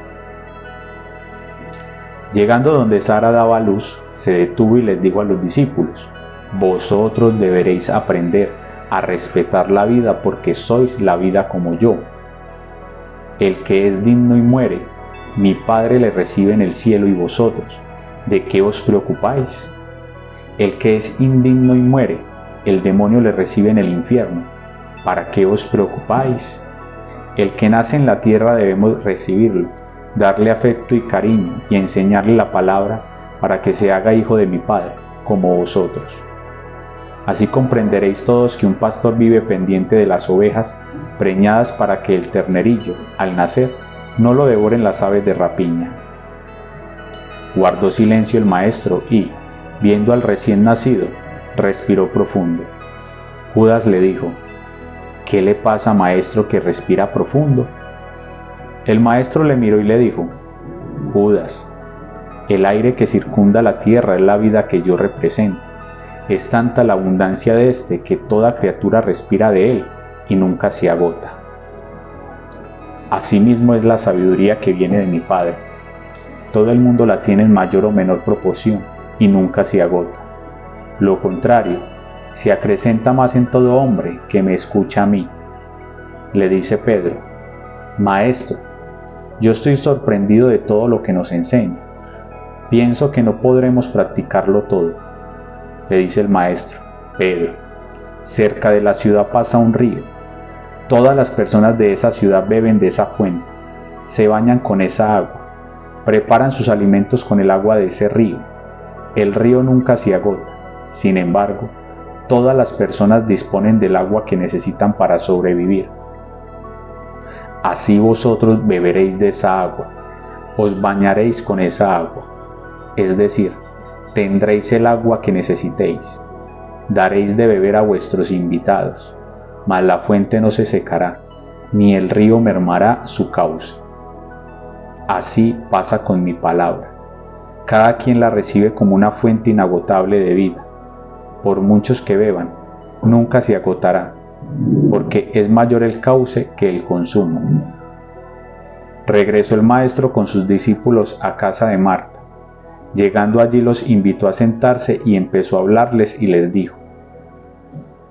Llegando donde Sara daba luz, se detuvo y les dijo a los discípulos: vosotros deberéis aprender a respetar la vida porque sois la vida como yo. El que es digno y muere, mi Padre le recibe en el cielo y vosotros, ¿de qué os preocupáis? El que es indigno y muere, el demonio le recibe en el infierno, ¿para qué os preocupáis? El que nace en la tierra debemos recibirlo, darle afecto y cariño y enseñarle la palabra para que se haga hijo de mi Padre, como vosotros. Así comprenderéis todos que un pastor vive pendiente de las ovejas, preñadas para que el ternerillo, al nacer, no lo devoren las aves de rapiña. Guardó silencio el maestro y, viendo al recién nacido, respiró profundo. Judas le dijo: ¿Qué le pasa, maestro, que respira profundo? El maestro le miró y le dijo: Judas, el aire que circunda la tierra es la vida que yo represento. Es tanta la abundancia de éste que toda criatura respira de él y nunca se agota. Asimismo es la sabiduría que viene de mi Padre. Todo el mundo la tiene en mayor o menor proporción y nunca se agota. Lo contrario, se acrecenta más en todo hombre que me escucha a mí. Le dice Pedro: Maestro, yo estoy sorprendido de todo lo que nos enseña. Pienso que no podremos practicarlo todo. Le dice el maestro: Pedro, cerca de la ciudad pasa un río. Todas las personas de esa ciudad beben de esa fuente, se bañan con esa agua, preparan sus alimentos con el agua de ese río. El río nunca se agota. Sin embargo, todas las personas disponen del agua que necesitan para sobrevivir. Así vosotros beberéis de esa agua, os bañaréis con esa agua, es decir, tendréis el agua que necesitéis, daréis de beber a vuestros invitados, mas la fuente no se secará, ni el río mermará su cauce. Así pasa con mi palabra. Cada quien la recibe como una fuente inagotable de vida. Por muchos que beban, nunca se agotará, porque es mayor el cauce que el consumo. Regresó el maestro con sus discípulos a casa de Marta. Llegando allí los invitó a sentarse y empezó a hablarles y les dijo: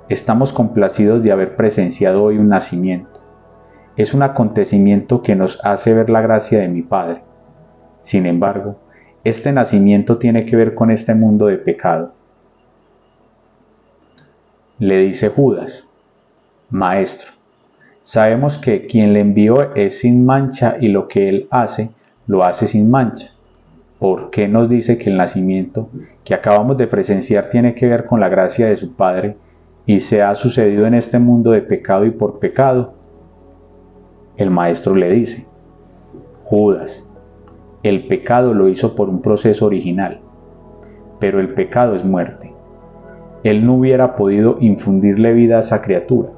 Estamos complacidos de haber presenciado hoy un nacimiento. Es un acontecimiento que nos hace ver la gracia de mi Padre. Sin embargo, este nacimiento tiene que ver con este mundo de pecado. Le dice Judas: Maestro, sabemos que quien le envió es sin mancha y lo que él hace, lo hace sin mancha. ¿Por qué nos dice que el nacimiento que acabamos de presenciar tiene que ver con la gracia de su Padre y se ha sucedido en este mundo de pecado y por pecado? El maestro le dice: Judas, el pecado lo hizo por un proceso original, pero el pecado es muerte. Él no hubiera podido infundirle vida a esa criatura.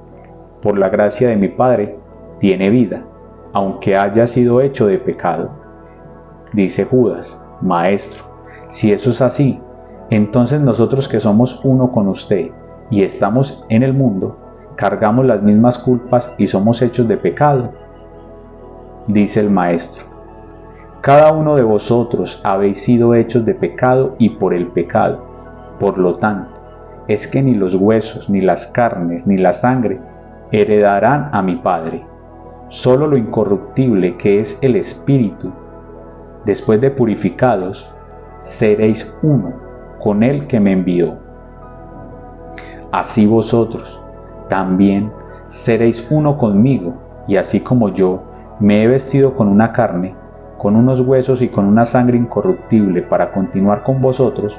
Por la gracia de mi Padre, tiene vida, aunque haya sido hecho de pecado. Dice Judas: Maestro, si eso es así, entonces nosotros que somos uno con usted y estamos en el mundo, cargamos las mismas culpas y somos hechos de pecado. Dice el maestro: Cada uno de vosotros habéis sido hechos de pecado y por el pecado. Por lo tanto, es que ni los huesos, ni las carnes, ni la sangre heredarán a mi Padre. Solo lo incorruptible, que es el espíritu. Después de purificados, seréis uno con el que me envió. Así vosotros también seréis uno conmigo, y así como yo me he vestido con una carne, con unos huesos y con una sangre incorruptible para continuar con vosotros,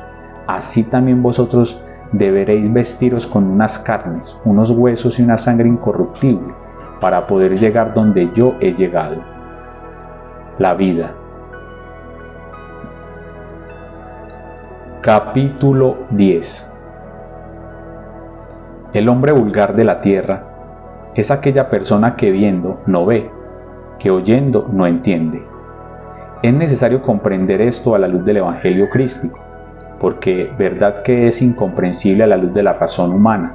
así también vosotros deberéis vestiros con unas carnes, unos huesos y una sangre incorruptible para poder llegar donde yo he llegado. La vida. Capítulo 10. El hombre vulgar de la tierra es aquella persona que viendo no ve, que oyendo no entiende. Es necesario comprender esto a la luz del Evangelio crístico, porque verdad que es incomprensible a la luz de la razón humana.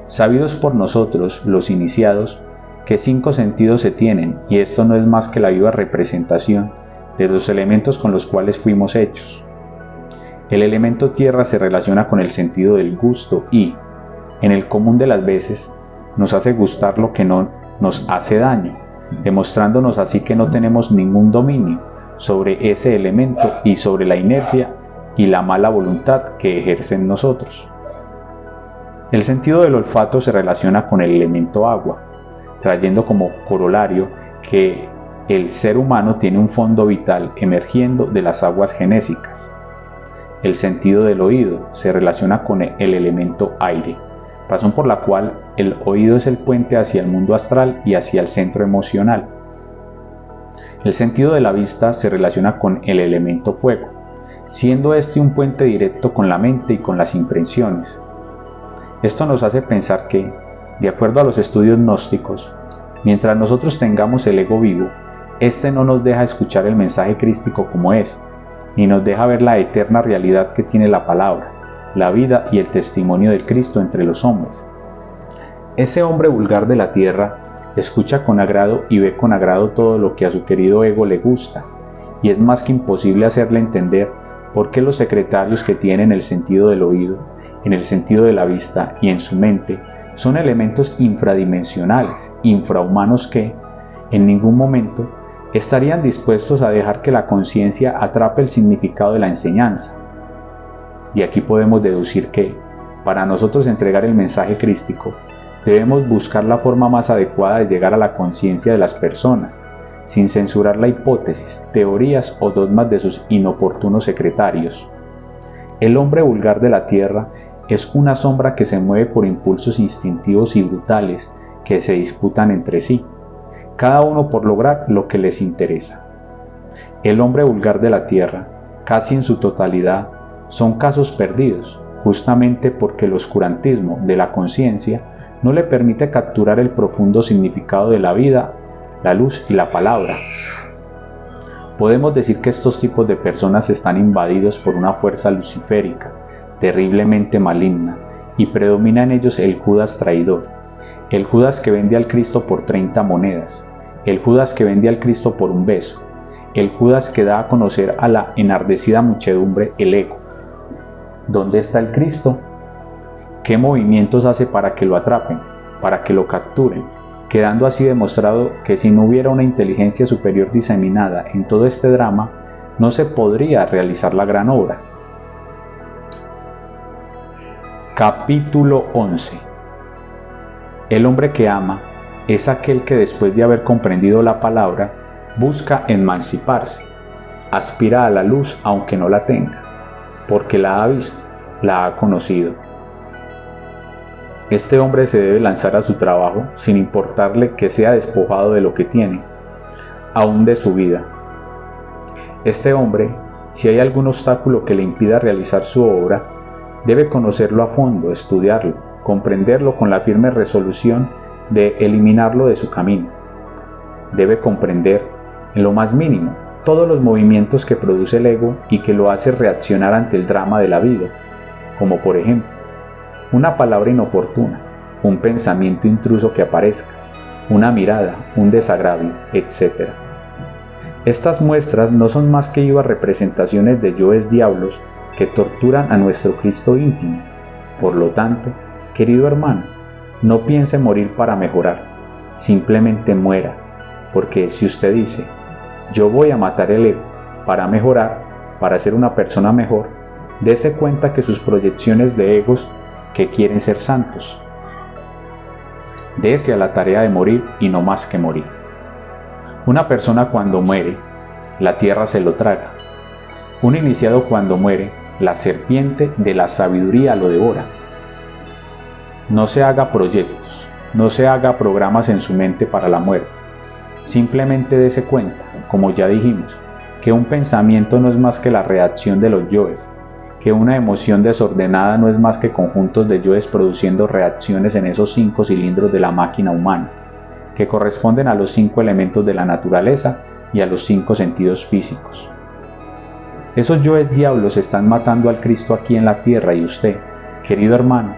Sabidos por nosotros, los iniciados, que 5 sentidos se tienen, y esto no es más que la viva representación de los elementos con los cuales fuimos hechos. El elemento tierra se relaciona con el sentido del gusto y, en el común de las veces, nos hace gustar lo que no nos hace daño, demostrándonos así que no tenemos ningún dominio sobre ese elemento y sobre la inercia y la mala voluntad que ejerce en nosotros. El sentido del olfato se relaciona con el elemento agua, trayendo como corolario que el ser humano tiene un fondo vital emergiendo de las aguas genésicas. El sentido del oído se relaciona con el elemento aire, razón por la cual el oído es el puente hacia el mundo astral y hacia el centro emocional. El sentido de la vista se relaciona con el elemento fuego, siendo este un puente directo con la mente y con las impresiones. Esto nos hace pensar que, de acuerdo a los estudios gnósticos, mientras nosotros tengamos el ego vivo, este no nos deja escuchar el mensaje crístico como es, ni nos deja ver la eterna realidad que tiene la palabra, la vida y el testimonio del Cristo entre los hombres. Ese hombre vulgar de la tierra escucha con agrado y ve con agrado todo lo que a su querido ego le gusta, y es más que imposible hacerle entender por qué los secretarios que tienen el sentido del oído, en el sentido de la vista y en su mente son elementos infradimensionales, infrahumanos que, en ningún momento, estarían dispuestos a dejar que la conciencia atrape el significado de la enseñanza. Y aquí podemos deducir que, para nosotros entregar el mensaje crístico, debemos buscar la forma más adecuada de llegar a la conciencia de las personas, sin censurar la hipótesis, teorías o dogmas de sus inoportunos secretarios. El hombre vulgar de la tierra es una sombra que se mueve por impulsos instintivos y brutales que se disputan entre sí, cada uno por lograr lo que les interesa. El hombre vulgar de la tierra, casi en su totalidad, son casos perdidos, justamente porque el oscurantismo de la conciencia no le permite capturar el profundo significado de la vida, la luz y la palabra. Podemos decir que estos tipos de personas están invadidos por una fuerza luciférica, terriblemente maligna, y predomina en ellos el Judas traidor, el Judas que vende al Cristo por 30 monedas, el Judas que vende al Cristo por un beso, el Judas que da a conocer a la enardecida muchedumbre el ego. ¿Dónde está el Cristo? ¿Qué movimientos hace para que lo atrapen, para que lo capturen, quedando así demostrado que si no hubiera una inteligencia superior diseminada en todo este drama, no se podría realizar la gran obra? Capítulo 11. El hombre que ama es aquel que después de haber comprendido la palabra, busca emanciparse, aspira a la luz aunque no la tenga, porque la ha visto, la ha conocido. Este hombre se debe lanzar a su trabajo sin importarle que sea despojado de lo que tiene, aún de su vida. Este hombre, si hay algún obstáculo que le impida realizar su obra, debe conocerlo a fondo, estudiarlo, comprenderlo con la firme resolución de eliminarlo de su camino. Debe comprender, en lo más mínimo, todos los movimientos que produce el ego y que lo hace reaccionar ante el drama de la vida, como por ejemplo, una palabra inoportuna, un pensamiento intruso que aparezca, una mirada, un desagravio, etc. Estas muestras no son más que vivas representaciones de yoes diablos que torturan a nuestro Cristo íntimo. Por lo tanto, querido hermano, no piense morir para mejorar, simplemente muera, porque si usted dice, yo voy a matar el ego para mejorar, para ser una persona mejor, dése cuenta que sus proyecciones de egos que quieren ser santos. Dése a la tarea de morir y no más que morir. Una persona cuando muere, la tierra se lo traga. Un iniciado cuando muere, la serpiente de la sabiduría lo devora. No se haga proyectos, no se haga programas en su mente para la muerte. Simplemente dése cuenta, como ya dijimos, que un pensamiento no es más que la reacción de los yoes, que una emoción desordenada no es más que conjuntos de yoes produciendo reacciones en esos 5 cilindros de la máquina humana, que corresponden a los 5 elementos de la naturaleza y a los 5 sentidos físicos. Esos yoes diablos están matando al Cristo aquí en la tierra y usted, querido hermano,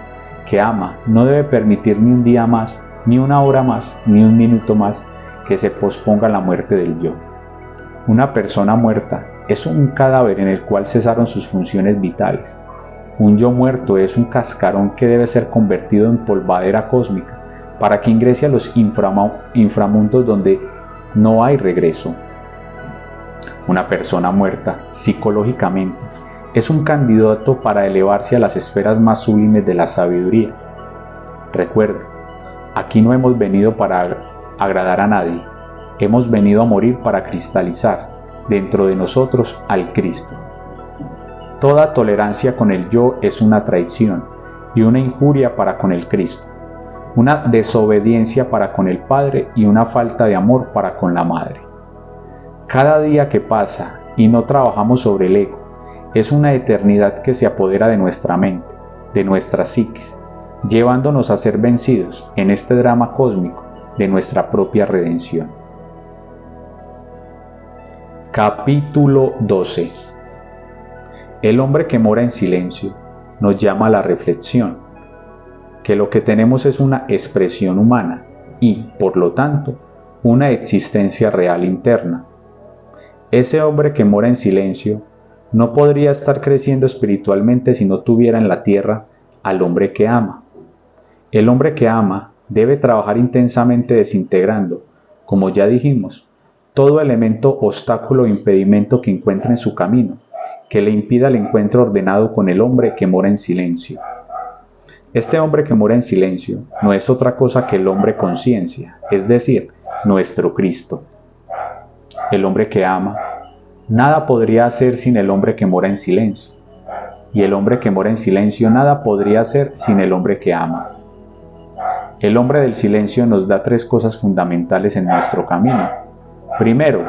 que ama, no debe permitir ni un día más, ni una hora más, ni un minuto más que se posponga la muerte del yo. Una persona muerta es un cadáver en el cual cesaron sus funciones vitales. Un yo muerto es un cascarón que debe ser convertido en polvadera cósmica para que ingrese a los inframundos donde no hay regreso. Una persona muerta, psicológicamente, es un candidato para elevarse a las esferas más sublimes de la sabiduría. Recuerda, aquí no hemos venido para agradar a nadie, hemos venido a morir para cristalizar dentro de nosotros al Cristo. Toda tolerancia con el yo es una traición y una injuria para con el Cristo, una desobediencia para con el Padre y una falta de amor para con la Madre. Cada día que pasa y no trabajamos sobre el ego es una eternidad que se apodera de nuestra mente, de nuestra psiquis, llevándonos a ser vencidos en este drama cósmico de nuestra propia redención. Capítulo 12. El hombre que mora en silencio nos llama a la reflexión, que lo que tenemos es una expresión humana y, por lo tanto, una existencia real interna. Ese hombre que mora en silencio no podría estar creciendo espiritualmente si no tuviera en la tierra al hombre que ama. El hombre que ama debe trabajar intensamente desintegrando, como ya dijimos, todo elemento, obstáculo o impedimento que encuentre en su camino, que le impida el encuentro ordenado con el hombre que mora en silencio. Este hombre que mora en silencio no es otra cosa que el hombre conciencia, es decir, nuestro Cristo. El hombre que ama, nada podría hacer sin el hombre que mora en silencio, y el hombre que mora en silencio nada podría hacer sin el hombre que ama. El hombre del silencio nos da tres cosas fundamentales en nuestro camino. Primero,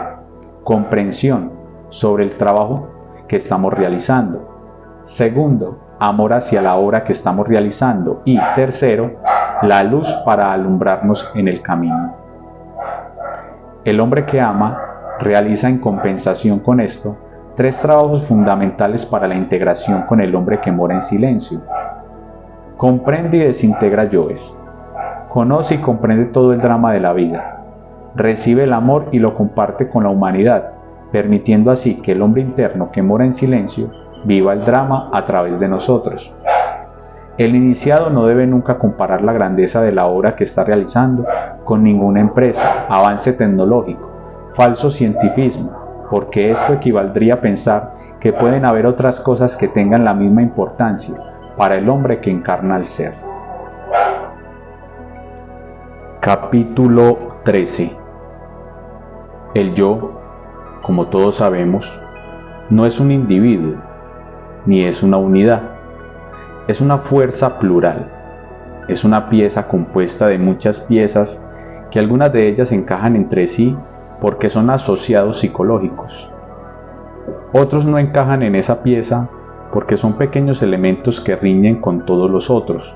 comprensión sobre el trabajo que estamos realizando. Segundo, amor hacia la obra que estamos realizando. Y tercero, la luz para alumbrarnos en el camino. El hombre que ama realiza en compensación con esto tres trabajos fundamentales para la integración con el hombre que mora en silencio. Comprende y desintegra yoes. Conoce y comprende todo el drama de la vida. Recibe el amor y lo comparte con la humanidad, permitiendo así que el hombre interno que mora en silencio viva el drama a través de nosotros. El iniciado no debe nunca comparar la grandeza de la obra que está realizando con ninguna empresa, avance tecnológico, falso cientifismo, porque esto equivaldría a pensar que pueden haber otras cosas que tengan la misma importancia para el hombre que encarna al ser. Capítulo 13. El yo, como todos sabemos, no es un individuo, ni es una unidad. Es una fuerza plural. Es una pieza compuesta de muchas piezas que algunas de ellas encajan entre sí porque son asociados psicológicos. Otros no encajan en esa pieza porque son pequeños elementos que riñen con todos los otros,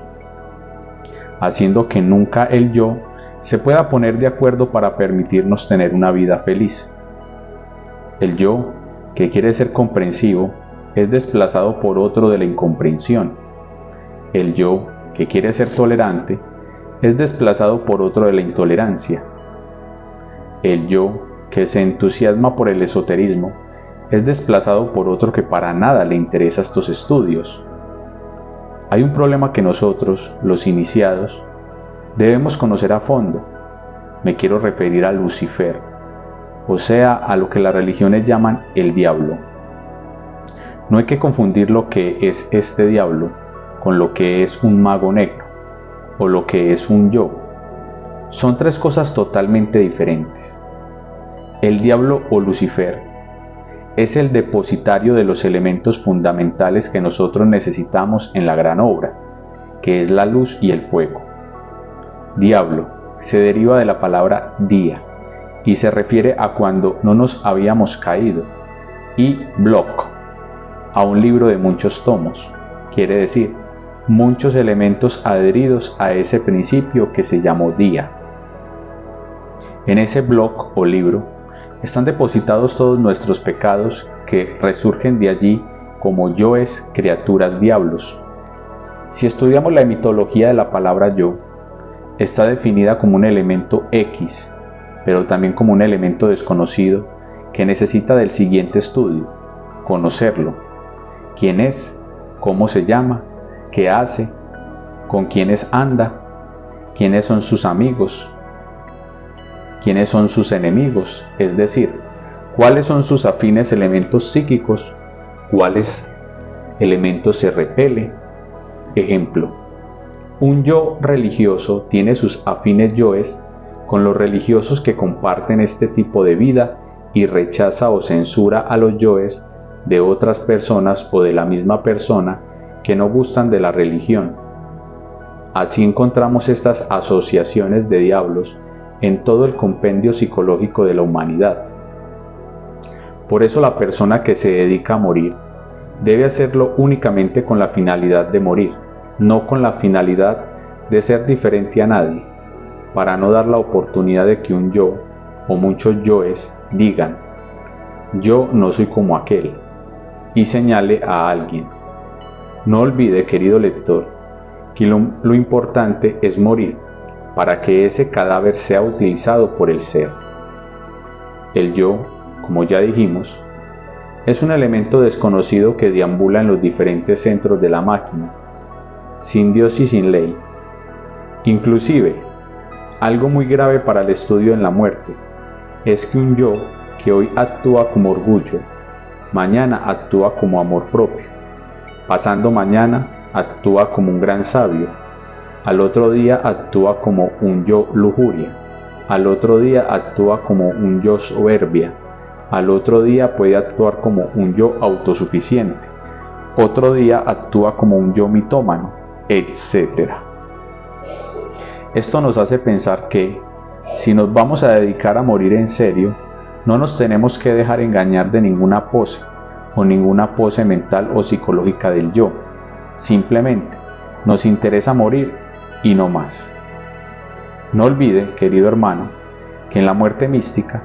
haciendo que nunca el yo se pueda poner de acuerdo para permitirnos tener una vida feliz. El yo, que quiere ser comprensivo, es desplazado por otro de la incomprensión. El yo, que quiere ser tolerante, es desplazado por otro de la intolerancia. El yo, que se entusiasma por el esoterismo, es desplazado por otro que para nada le interesa estos estudios. Hay un problema que nosotros, los iniciados, debemos conocer a fondo. Me quiero referir a Lucifer, o sea, a lo que las religiones llaman el diablo. No hay que confundir lo que es este diablo con lo que es un mago negro, o lo que es un yo. Son tres cosas totalmente diferentes. El diablo o Lucifer es el depositario de los elementos fundamentales que nosotros necesitamos en la gran obra, que es la luz y el fuego. Diablo se deriva de la palabra día y se refiere a cuando no nos habíamos caído, y bloc, a un libro de muchos tomos, quiere decir muchos elementos adheridos a ese principio que se llamó día. En ese bloc o libro están depositados todos nuestros pecados que resurgen de allí como yoes, criaturas, diablos. Si estudiamos la etimología de la palabra yo, está definida como un elemento X, pero también como un elemento desconocido que necesita del siguiente estudio, conocerlo. ¿Quién es? cómo se llama, qué hace, con quiénes anda, quiénes son sus amigos, quiénes son sus enemigos, es decir, cuáles son sus afines elementos psíquicos, cuáles elementos se repele. Ejemplo, un yo religioso tiene sus afines yoes con los religiosos que comparten este tipo de vida y rechaza o censura a los yoes de otras personas o de la misma persona que no gustan de la religión. Así encontramos estas asociaciones de diablos en todo el compendio psicológico de la humanidad. Por eso la persona que se dedica a morir debe hacerlo únicamente con la finalidad de morir, no con la finalidad de ser diferente a nadie, para no dar la oportunidad de que un yo o muchos yoes digan, yo no soy como aquel, y señale a alguien. No olvide, querido lector, que lo importante es morir, para que ese cadáver sea utilizado por el ser. El yo, como ya dijimos, es un elemento desconocido que deambula en los diferentes centros de la máquina, sin Dios y sin ley. Inclusive, algo muy grave para el estudio en la muerte, es que un yo que hoy actúa como orgullo, mañana actúa como amor propio, pasando mañana actúa como un gran sabio, al otro día actúa como un yo lujuria, al otro día actúa como un yo soberbia, al otro día puede actuar como un yo autosuficiente, otro día actúa como un yo mitómano, etc. Esto nos hace pensar que, si nos vamos a dedicar a morir en serio, no nos tenemos que dejar engañar de ninguna pose, o ninguna pose mental o psicológica del yo. Simplemente, nos interesa morir y no más. No olvide, querido hermano, que en la muerte mística,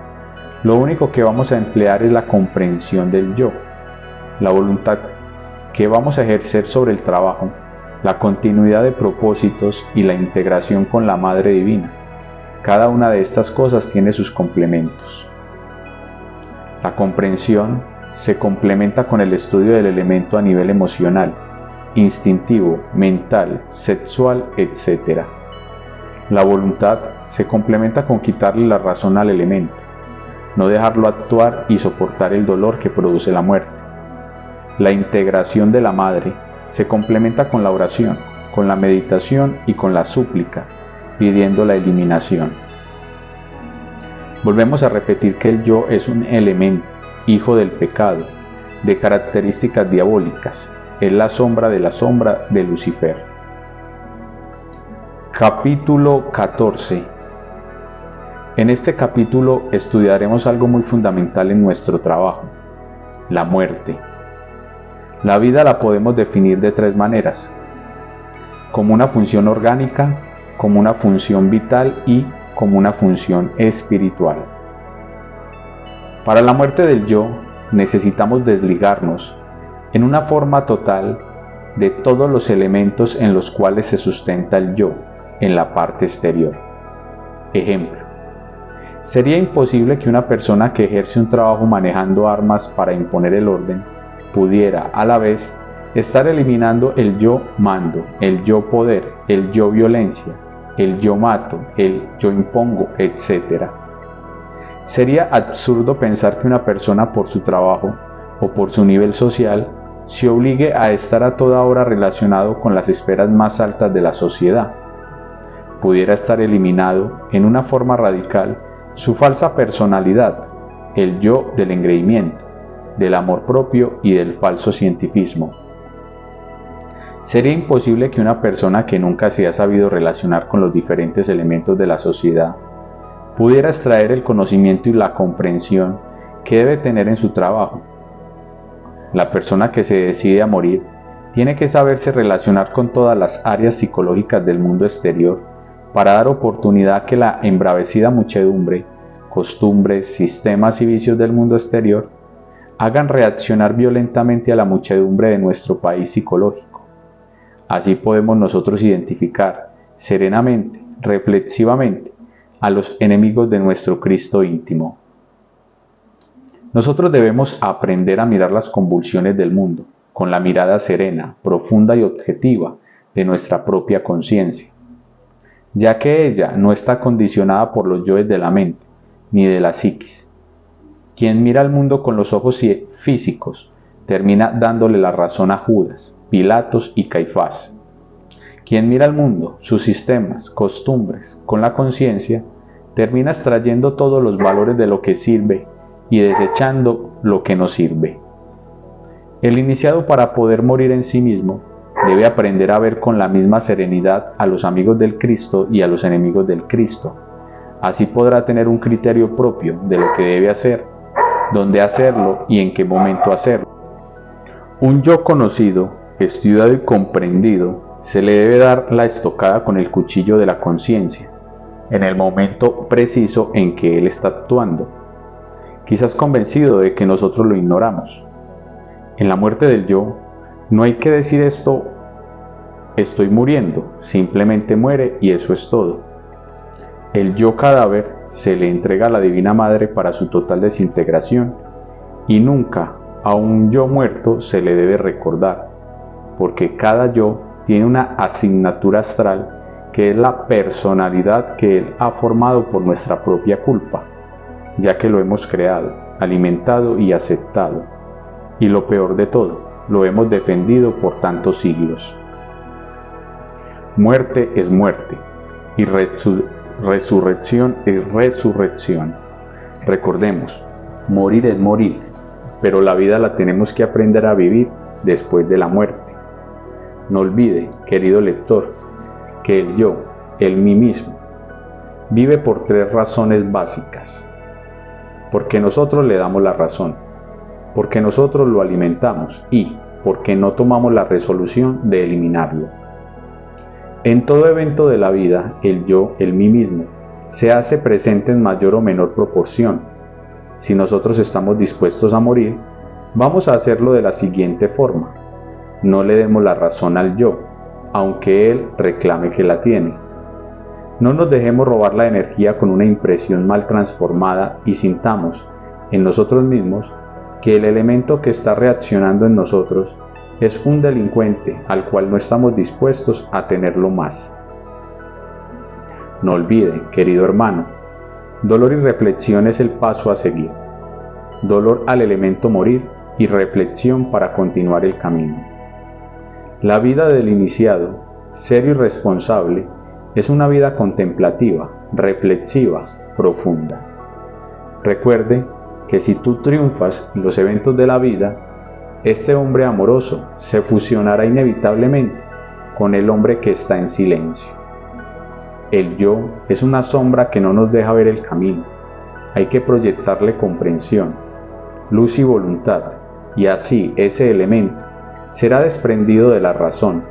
lo único que vamos a emplear es la comprensión del yo, la voluntad que vamos a ejercer sobre el trabajo, la continuidad de propósitos y la integración con la Madre Divina. Cada una de estas cosas tiene sus complementos. La comprensión se complementa con el estudio del elemento a nivel emocional, instintivo, mental, sexual, etc. La voluntad se complementa con quitarle la razón al elemento, no dejarlo actuar y soportar el dolor que produce la muerte. La integración de la Madre se complementa con la oración, con la meditación y con la súplica, pidiendo la eliminación. Volvemos a repetir que el yo es un elemento, hijo del pecado, de características diabólicas, es la sombra de Lucifer. Capítulo 14. En este capítulo estudiaremos algo muy fundamental en nuestro trabajo, la muerte. La vida la podemos definir de tres maneras: como una función orgánica, como una función vital y como una función espiritual. Para la muerte del yo necesitamos desligarnos en una forma total de todos los elementos en los cuales se sustenta el yo en la parte exterior. Ejemplo: sería imposible que una persona que ejerce un trabajo manejando armas para imponer el orden pudiera a la vez estar eliminando el yo mando, el yo poder, el yo violencia, el yo mato, el yo impongo, etc. Sería absurdo pensar que una persona por su trabajo o por su nivel social se obligue a estar a toda hora relacionado con las esferas más altas de la sociedad. Pudiera estar eliminado en una forma radical su falsa personalidad, el yo del engreimiento, del amor propio y del falso cientifismo. Sería imposible que una persona que nunca se ha sabido relacionar con los diferentes elementos de la sociedad pudiera extraer el conocimiento y la comprensión que debe tener en su trabajo. La persona que se decide a morir tiene que saberse relacionar con todas las áreas psicológicas del mundo exterior para dar oportunidad a que la embravecida muchedumbre, costumbres, sistemas y vicios del mundo exterior hagan reaccionar violentamente a la muchedumbre de nuestro país psicológico. Así podemos nosotros identificar serenamente, reflexivamente, a los enemigos de nuestro Cristo íntimo. Nosotros debemos aprender a mirar las convulsiones del mundo, con la mirada serena, profunda y objetiva de nuestra propia conciencia, ya que ella no está condicionada por los yoes de la mente ni de la psiquis. Quien mira al mundo con los ojos físicos termina dándole la razón a Judas, Pilatos y Caifás. Quien mira al mundo, sus sistemas, costumbres, con la conciencia, termina extrayendo todos los valores de lo que sirve y desechando lo que no sirve. El iniciado, para poder morir en sí mismo, debe aprender a ver con la misma serenidad a los amigos del Cristo y a los enemigos del Cristo. Así podrá tener un criterio propio de lo que debe hacer, dónde hacerlo y en qué momento hacerlo. Un yo conocido, estudiado y comprendido, se le debe dar la estocada con el cuchillo de la conciencia, en el momento preciso en que él está actuando, quizás convencido de que nosotros lo ignoramos. En la muerte del yo, no hay que decir esto, estoy muriendo, simplemente muere y eso es todo. El yo cadáver se le entrega a la Divina Madre para su total desintegración y nunca a un yo muerto se le debe recordar, porque cada yo tiene una asignatura astral que es la personalidad que él ha formado por nuestra propia culpa, ya que lo hemos creado, alimentado y aceptado. Y lo peor de todo, lo hemos defendido por tantos siglos. Muerte es muerte, y resurrección es resurrección. Recordemos, morir es morir, pero la vida la tenemos que aprender a vivir después de la muerte. No olvide, querido lector, que el yo, el mí mismo, vive por 3 razones básicas. Porque nosotros le damos la razón, porque nosotros lo alimentamos y porque no tomamos la resolución de eliminarlo. En todo evento de la vida, el yo, el mí mismo, se hace presente en mayor o menor proporción. Si nosotros estamos dispuestos a morir, vamos a hacerlo de la siguiente forma. No le demos la razón al yo, aunque él reclame que la tiene. No nos dejemos robar la energía con una impresión mal transformada y sintamos en nosotros mismos que el elemento que está reaccionando en nosotros es un delincuente al cual no estamos dispuestos a tenerlo más. No olvide, querido hermano, dolor y reflexión es el paso a seguir. Dolor al elemento morir y reflexión para continuar el camino. La vida del iniciado, serio y responsable, es una vida contemplativa, reflexiva, profunda. Recuerde que si tú triunfas en los eventos de la vida, este hombre amoroso se fusionará inevitablemente con el hombre que está en silencio. El yo es una sombra que no nos deja ver el camino. Hay que proyectarle comprensión, luz y voluntad, y así ese elemento será desprendido de la razón,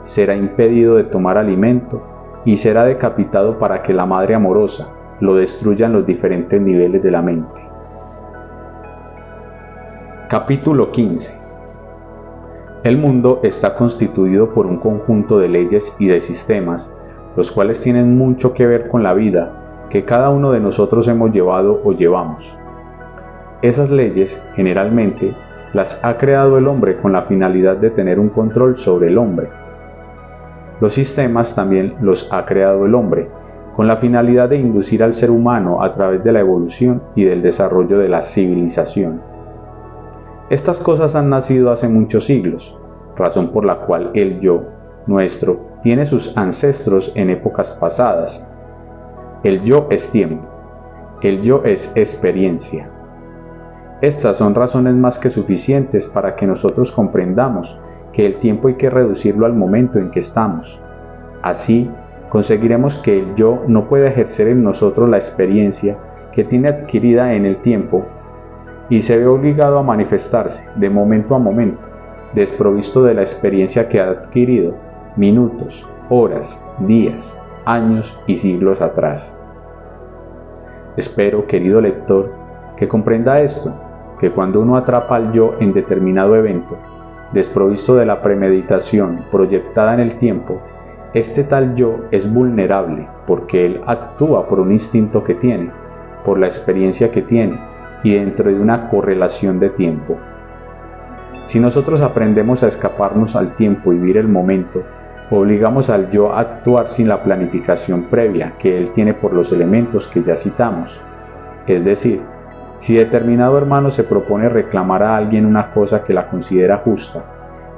será impedido de tomar alimento y será decapitado para que la Madre amorosa lo destruya en los diferentes niveles de la mente. Capítulo 15. El mundo está constituido por un conjunto de leyes y de sistemas, los cuales tienen mucho que ver con la vida que cada uno de nosotros hemos llevado o llevamos. Esas leyes, generalmente, las ha creado el hombre con la finalidad de tener un control sobre el hombre. Los sistemas también los ha creado el hombre, con la finalidad de inducir al ser humano a través de la evolución y del desarrollo de la civilización. Estas cosas han nacido hace muchos siglos, razón por la cual el yo, nuestro, tiene sus ancestros en épocas pasadas. El yo es tiempo, el yo es experiencia. Estas son razones más que suficientes para que nosotros comprendamos que el tiempo hay que reducirlo al momento en que estamos. Así, conseguiremos que el yo no pueda ejercer en nosotros la experiencia que tiene adquirida en el tiempo y se ve obligado a manifestarse de momento a momento, desprovisto de la experiencia que ha adquirido minutos, horas, días, años y siglos atrás. Espero, querido lector, que comprenda esto, que cuando uno atrapa al yo en determinado evento, desprovisto de la premeditación proyectada en el tiempo, este tal yo es vulnerable porque él actúa por un instinto que tiene, por la experiencia que tiene y dentro de una correlación de tiempo. Si nosotros aprendemos a escaparnos al tiempo y vivir el momento, obligamos al yo a actuar sin la planificación previa que él tiene por los elementos que ya citamos. Es decir, si determinado hermano se propone reclamar a alguien una cosa que la considera justa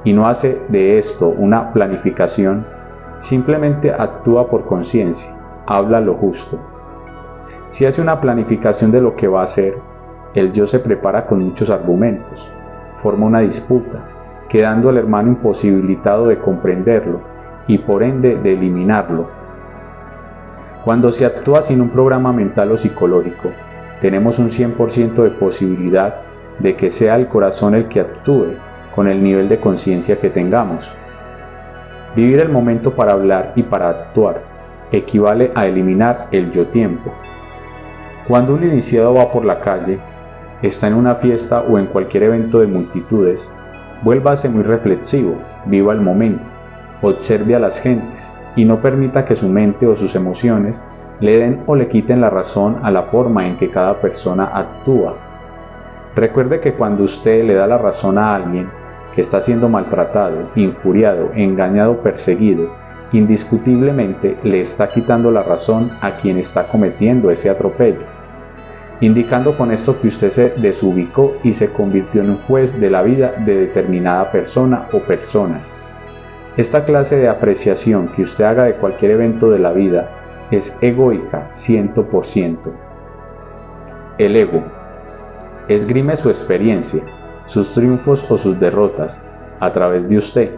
y no hace de esto una planificación, simplemente actúa por conciencia, habla lo justo. Si hace una planificación de lo que va a hacer, el yo se prepara con muchos argumentos, forma una disputa, quedando al hermano imposibilitado de comprenderlo y por ende de eliminarlo. Cuando se actúa sin un programa mental o psicológico, tenemos un 100% de posibilidad de que sea el corazón el que actúe con el nivel de conciencia que tengamos. Vivir el momento para hablar y para actuar equivale a eliminar el yo tiempo. Cuando un iniciado va por la calle, está en una fiesta o en cualquier evento de multitudes, vuélvase muy reflexivo, viva el momento, observe a las gentes y no permita que su mente o sus emociones le den o le quiten la razón a la forma en que cada persona actúa. Recuerde que cuando usted le da la razón a alguien que está siendo maltratado, injuriado, engañado, perseguido, indiscutiblemente le está quitando la razón a quien está cometiendo ese atropello, indicando con esto que usted se desubicó y se convirtió en un juez de la vida de determinada persona o personas. Esta clase de apreciación que usted haga de cualquier evento de la vida es egoica 100%. El ego esgrime su experiencia, sus triunfos o sus derrotas a través de usted,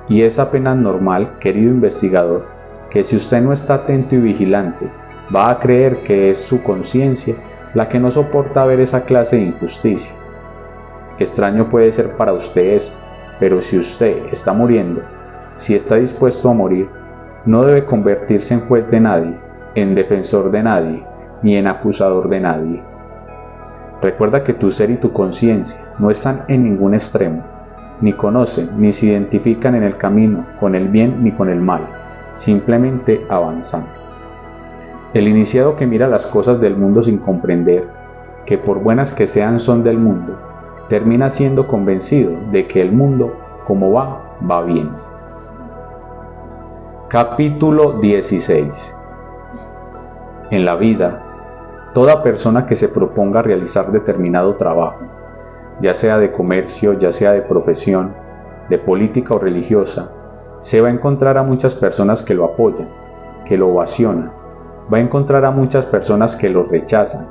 y es apenas normal, querido investigador, que si usted no está atento y vigilante, va a creer que es su conciencia la que no soporta ver esa clase de injusticia. Extraño puede ser para usted esto, pero si usted está muriendo, si está dispuesto a morir, no debe convertirse en juez de nadie, en defensor de nadie, ni en acusador de nadie. Recuerda que tu ser y tu conciencia no están en ningún extremo, ni conocen ni se identifican en el camino con el bien ni con el mal, simplemente avanzando. El iniciado que mira las cosas del mundo sin comprender que por buenas que sean son del mundo, termina siendo convencido de que el mundo, como va, va bien. Capítulo 16. En la vida, toda persona que se proponga realizar determinado trabajo, ya sea de comercio, ya sea de profesión, de política o religiosa, se va a encontrar a muchas personas que lo apoyan, que lo ovacionan, va a encontrar a muchas personas que lo rechazan,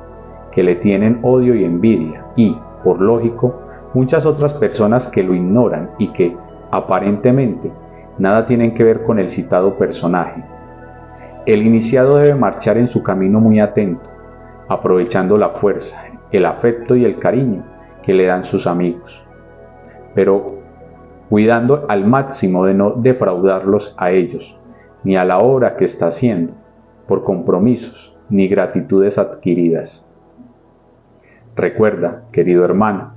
que le tienen odio y envidia y, por lógico, muchas otras personas que lo ignoran y que, aparentemente, nada tienen que ver con el citado personaje. El iniciado debe marchar en su camino muy atento, aprovechando la fuerza, el afecto y el cariño que le dan sus amigos, pero cuidando al máximo de no defraudarlos a ellos, ni a la obra que está haciendo, por compromisos ni gratitudes adquiridas. Recuerda, querido hermano,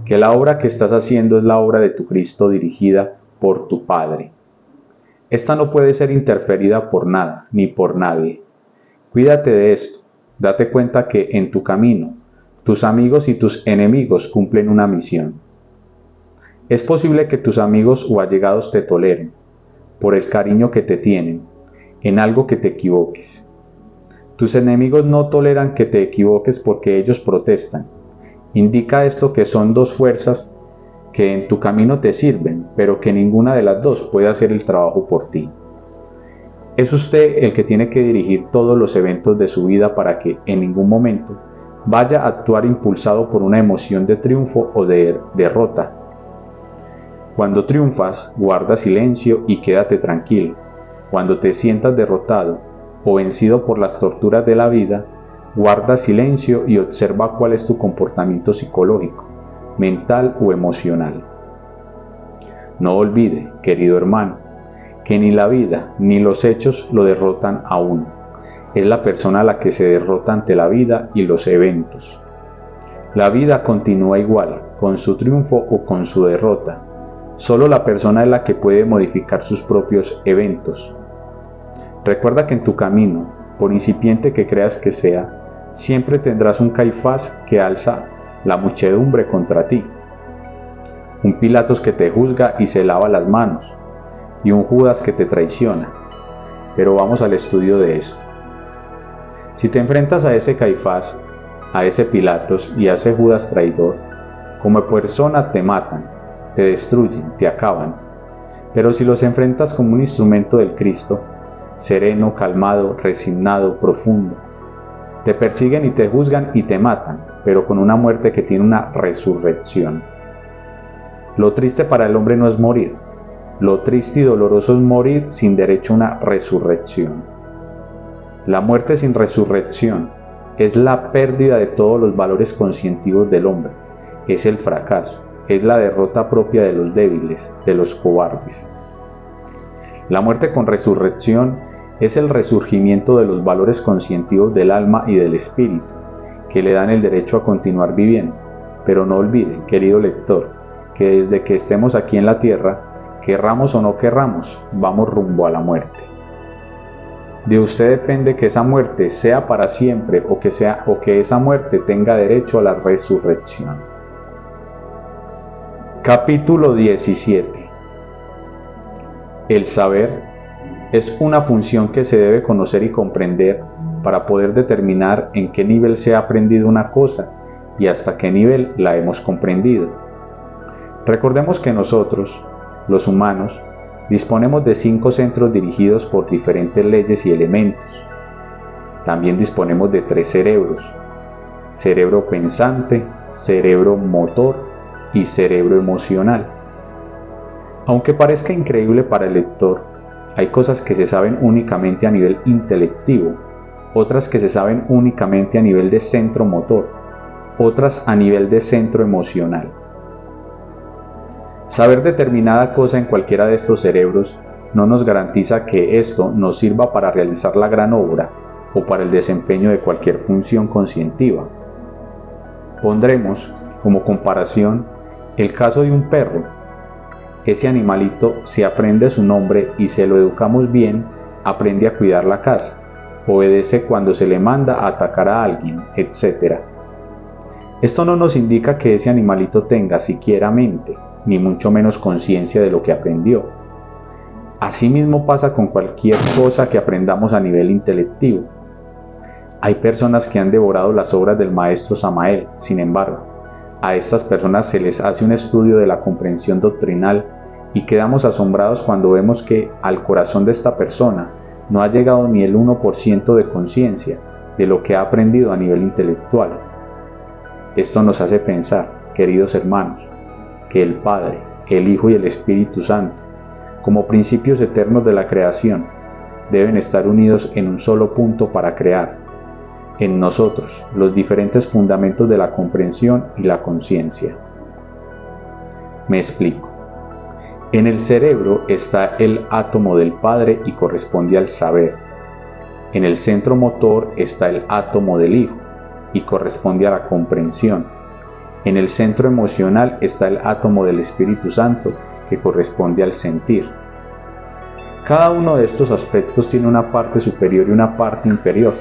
que la obra que estás haciendo es la obra de tu Cristo dirigida por tu Padre. Esta no puede ser interferida por nada ni por nadie. Cuídate de esto, date cuenta que en tu camino, tus amigos y tus enemigos cumplen una misión. Es posible que tus amigos o allegados te toleren, por el cariño que te tienen, en algo que te equivoques. Tus enemigos no toleran que te equivoques porque ellos protestan. Indica esto que son dos fuerzas que en tu camino te sirven, pero que ninguna de las dos puede hacer el trabajo por ti. Es usted el que tiene que dirigir todos los eventos de su vida para que en ningún momento vaya a actuar impulsado por una emoción de triunfo o de derrota. Cuando triunfas, guarda silencio y quédate tranquilo. Cuando te sientas derrotado o vencido por las torturas de la vida, guarda silencio y observa cuál es tu comportamiento psicológico, mental o emocional. No olvide, querido hermano, que ni la vida ni los hechos lo derrotan a uno. Es la persona la que se derrota ante la vida y los eventos. La vida continúa igual, con su triunfo o con su derrota. Solo la persona es la que puede modificar sus propios eventos. Recuerda que en tu camino, por incipiente que creas que sea, siempre tendrás un Caifás que alza la muchedumbre contra ti. un Pilatos que te juzga y se lava las manos, y un Judas que te traiciona. Pero vamos al estudio de esto. Si te enfrentas a ese Caifás, a ese Pilatos y a ese Judas traidor, como persona te matan, te destruyen, te acaban. Pero si los enfrentas como un instrumento del Cristo, sereno, calmado, resignado, profundo, te persiguen y te juzgan y te matan, pero con una muerte que tiene una resurrección. Lo triste para el hombre no es morir, lo triste y doloroso es morir sin derecho a una resurrección. La muerte sin resurrección es la pérdida de todos los valores conscientivos del hombre, es el fracaso, es la derrota propia de los débiles, de los cobardes. La muerte con resurrección es el resurgimiento de los valores conscientivos del alma y del espíritu, que le dan el derecho a continuar viviendo. Pero no olvide, querido lector, que desde que estemos aquí en la tierra, querramos o no querramos, vamos rumbo a la muerte. De usted depende que esa muerte sea para siempre o que esa muerte tenga derecho a la resurrección. Capítulo 17. El saber es una función que se debe conocer y comprender para poder determinar en qué nivel se ha aprendido una cosa y hasta qué nivel la hemos comprendido. Recordemos que nosotros, los humanos, disponemos de 5 centros dirigidos por diferentes leyes y elementos. También disponemos de 3 cerebros: cerebro pensante, cerebro motor y cerebro emocional. Aunque parezca increíble para el lector, hay cosas que se saben únicamente a nivel intelectivo, otras que se saben únicamente a nivel de centro motor, otras a nivel de centro emocional. Saber determinada cosa en cualquiera de estos cerebros no nos garantiza que esto nos sirva para realizar la gran obra o para el desempeño de cualquier función conscientiva. Pondremos como comparación el caso de un perro. Ese animalito, si aprende su nombre y se lo educamos bien, aprende a cuidar la casa, obedece cuando se le manda a atacar a alguien, etc. Esto no nos indica que ese animalito tenga siquiera mente, ni mucho menos conciencia de lo que aprendió. Asimismo pasa con cualquier cosa que aprendamos a nivel intelectivo. Hay personas que han devorado las obras del maestro Samael. Sin embargo, a estas personas se les hace un estudio de la comprensión doctrinal y quedamos asombrados cuando vemos que al corazón de esta persona no ha llegado ni el 1% de conciencia de lo que ha aprendido a nivel intelectual. Esto nos hace pensar, queridos hermanos, que el Padre, el Hijo y el Espíritu Santo, como principios eternos de la creación, deben estar unidos en un solo punto para crear, en nosotros, los diferentes fundamentos de la comprensión y la conciencia. Me explico. En el cerebro está el átomo del Padre y corresponde al saber. En el centro motor está el átomo del Hijo y corresponde a la comprensión. En el centro emocional está el átomo del Espíritu Santo, que corresponde al sentir. Cada uno de estos aspectos tiene una parte superior y una parte inferior,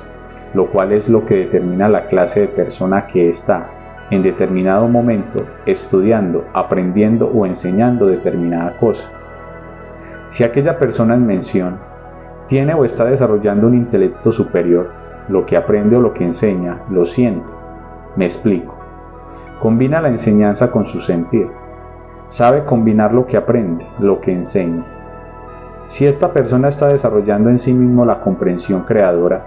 lo cual es lo que determina la clase de persona que está, en determinado momento, estudiando, aprendiendo o enseñando determinada cosa. Si aquella persona en mención tiene o está desarrollando un intelecto superior, lo que aprende o lo que enseña, lo siente. Me explico. Combina la enseñanza con su sentir. Sabe combinar lo que aprende, lo que enseña. Si esta persona está desarrollando en sí mismo la comprensión creadora,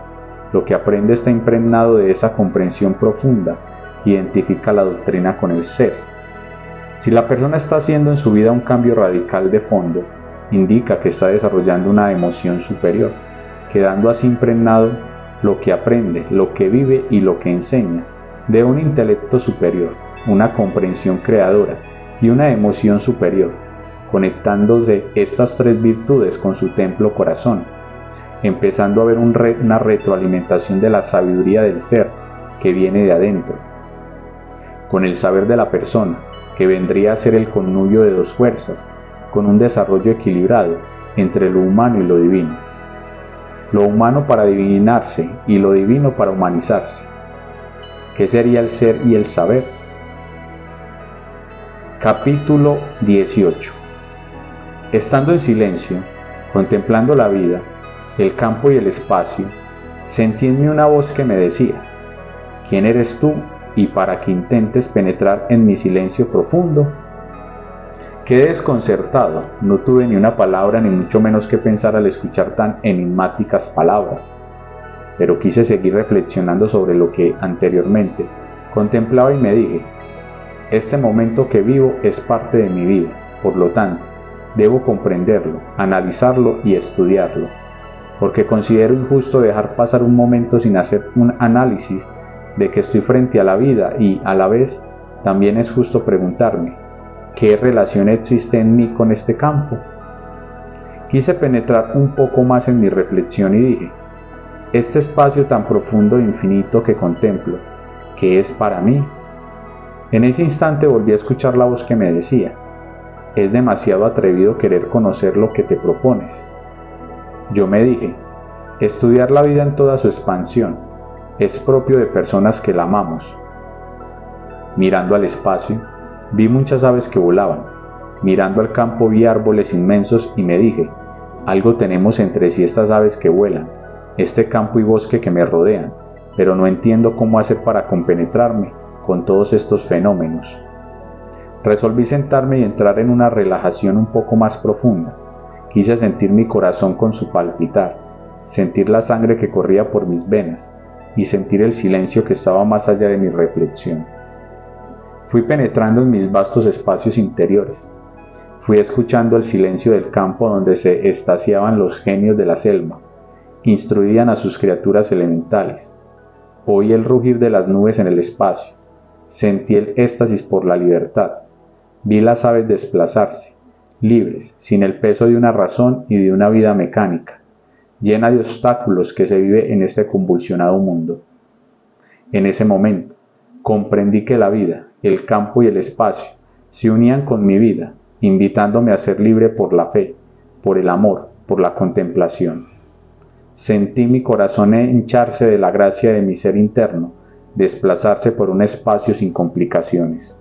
lo que aprende está impregnado de esa comprensión profunda que identifica la doctrina con el ser. Si la persona está haciendo en su vida un cambio radical de fondo, indica que está desarrollando una emoción superior, quedando así impregnado lo que aprende, lo que vive y lo que enseña, de un intelecto superior, una comprensión creadora y una emoción superior, conectándose estas 3 virtudes con su templo corazón, empezando a ver una retroalimentación de la sabiduría del ser que viene de adentro, con el saber de la persona, que vendría a ser el connubio de 2 fuerzas, con un desarrollo equilibrado entre lo humano y lo divino. Lo humano para divinarse y lo divino para humanizarse. ¿Qué sería el ser y el saber? Capítulo 18. Estando en silencio, contemplando la vida, el campo y el espacio, sentí en mí una voz que me decía: ¿quién eres tú y para que intentes penetrar en mi silencio profundo? Quedé desconcertado, no tuve ni una palabra ni mucho menos que pensar al escuchar tan enigmáticas palabras, pero quise seguir reflexionando sobre lo que anteriormente contemplaba y me dije: este momento que vivo es parte de mi vida, por lo tanto, debo comprenderlo, analizarlo y estudiarlo, porque considero injusto dejar pasar un momento sin hacer un análisis de que estoy frente a la vida y, a la vez, también es justo preguntarme: ¿qué relación existe en mí con este campo? Quise penetrar un poco más en mi reflexión y dije: este espacio tan profundo e infinito que contemplo, ¿qué es para mí? En ese instante volví a escuchar la voz que me decía: es demasiado atrevido querer conocer lo que te propones. Yo me dije: estudiar la vida en toda su expansión es propio de personas que la amamos. Mirando al espacio, vi muchas aves que volaban. Mirando al campo vi árboles inmensos y me dije: algo tenemos entre sí estas aves que vuelan, este campo y bosque que me rodean, pero no entiendo cómo hacer para compenetrarme con todos estos fenómenos. Resolví sentarme y entrar en una relajación un poco más profunda. Quise sentir mi corazón con su palpitar, sentir la sangre que corría por mis venas y sentir el silencio que estaba más allá de mi reflexión. Fui penetrando en mis vastos espacios interiores. Fui escuchando el silencio del campo donde se extasiaban los genios de la selva, instruían a sus criaturas elementales. Oí el rugir de las nubes en el espacio. Sentí el éxtasis por la libertad. Vi las aves desplazarse, libres, sin el peso de una razón y de una vida mecánica, llena de obstáculos que se vive en este convulsionado mundo. En ese momento, comprendí que la vida, el campo y el espacio se unían con mi vida, invitándome a ser libre por la fe, por el amor, por la contemplación. Sentí mi corazón hincharse de la gracia de mi ser interno, desplazarse por un espacio sin complicaciones.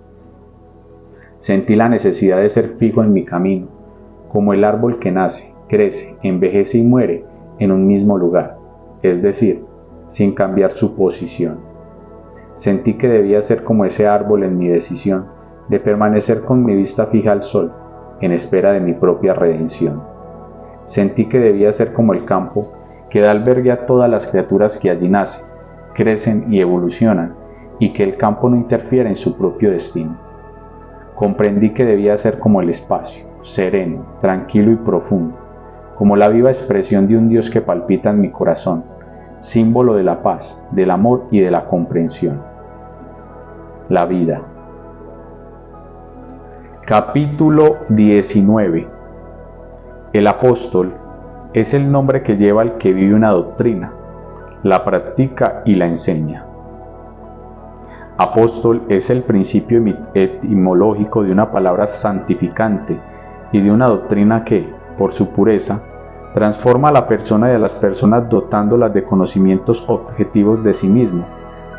Sentí la necesidad de ser fijo en mi camino, como el árbol que nace, crece, envejece y muere en un mismo lugar, es decir, sin cambiar su posición. Sentí que debía ser como ese árbol en mi decisión de permanecer con mi vista fija al sol, en espera de mi propia redención. Sentí que debía ser como el campo, que da albergue a todas las criaturas que allí nacen, crecen y evolucionan, y que el campo no interfiere en su propio destino. Comprendí que debía ser como el espacio, sereno, tranquilo y profundo, como la viva expresión de un Dios que palpita en mi corazón, símbolo de la paz, del amor y de la comprensión. La vida. Capítulo 19. El apóstol es el nombre que lleva el que vive una doctrina, la practica y la enseña. Apóstol es el principio etimológico de una palabra santificante y de una doctrina que, por su pureza, transforma a la persona y a las personas dotándolas de conocimientos objetivos de sí mismo,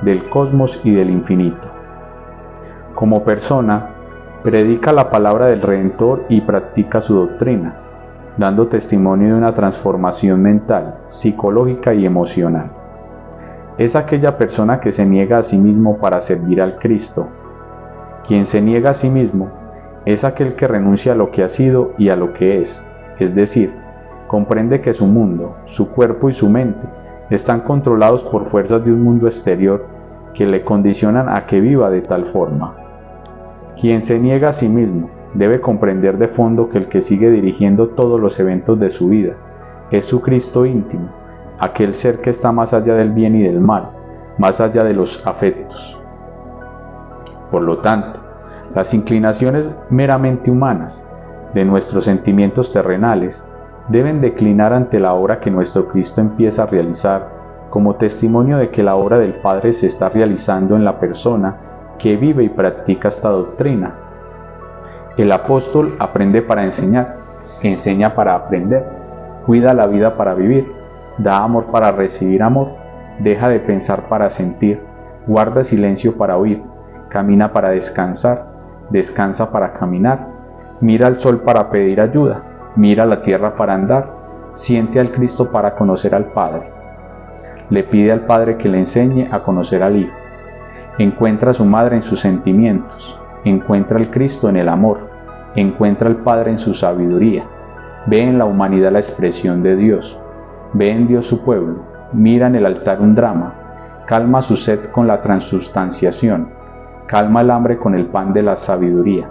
del cosmos y del infinito. Como persona, predica la palabra del Redentor y practica su doctrina, dando testimonio de una transformación mental, psicológica y emocional. Es aquella persona que se niega a sí mismo para servir al Cristo. Quien se niega a sí mismo es aquel que renuncia a lo que ha sido y a lo que es decir, comprende que su mundo, su cuerpo y su mente están controlados por fuerzas de un mundo exterior que le condicionan a que viva de tal forma. Quien se niega a sí mismo debe comprender de fondo que el que sigue dirigiendo todos los eventos de su vida es su Cristo íntimo, aquel ser que está más allá del bien y del mal, más allá de los afectos. Por lo tanto, las inclinaciones meramente humanas de nuestros sentimientos terrenales deben declinar ante la obra que nuestro Cristo empieza a realizar como testimonio de que la obra del Padre se está realizando en la persona que vive y practica esta doctrina. El apóstol aprende para enseñar, enseña para aprender, cuida la vida para vivir, da amor para recibir amor, deja de pensar para sentir, guarda silencio para oír, camina para descansar, descansa para caminar, mira al sol para pedir ayuda, mira la tierra para andar, siente al Cristo para conocer al Padre. Le pide al Padre que le enseñe a conocer al Hijo. Encuentra a su madre en sus sentimientos, encuentra al Cristo en el amor, encuentra al Padre en su sabiduría, ve en la humanidad la expresión de Dios, ve en Dios su pueblo, mira en el altar un drama, calma su sed con la transustanciación, calma el hambre con el pan de la sabiduría,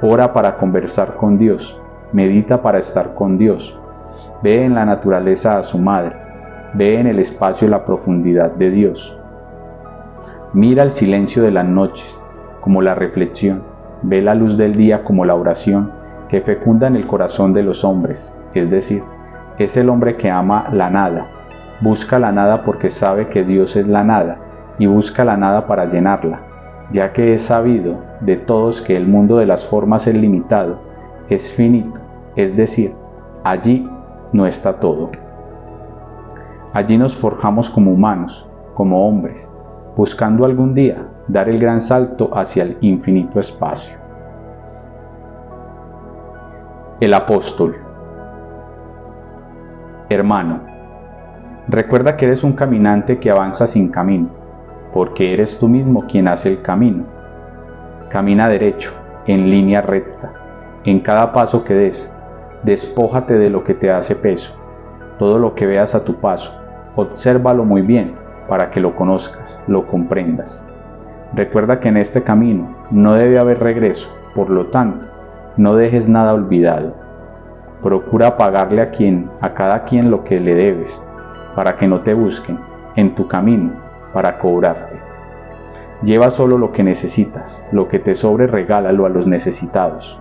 ora para conversar con Dios, medita para estar con Dios, ve en la naturaleza a su madre, ve en el espacio la profundidad de Dios. Mira el silencio de las noches como la reflexión, ve la luz del día como la oración que fecunda en el corazón de los hombres, es decir, es el hombre que ama la nada, busca la nada porque sabe que Dios es la nada y busca la nada para llenarla, ya que es sabido de todos que el mundo de las formas es limitado, es finito, es decir, allí no está todo. Allí nos forjamos como humanos, como hombres, buscando algún día dar el gran salto hacia el infinito espacio. El apóstol. Hermano, recuerda que eres un caminante que avanza sin camino, porque eres tú mismo quien hace el camino. Camina derecho, en línea recta. En cada paso que des, despójate de lo que te hace peso. Todo lo que veas a tu paso, obsérvalo muy bien para que lo conozcas, lo comprendas. Recuerda que en este camino no debe haber regreso, por lo tanto, no dejes nada olvidado. Procura pagarle a cada quien lo que le debes, para que no te busquen en tu camino para cobrarte. Lleva solo lo que necesitas, lo que te sobre regálalo a los necesitados.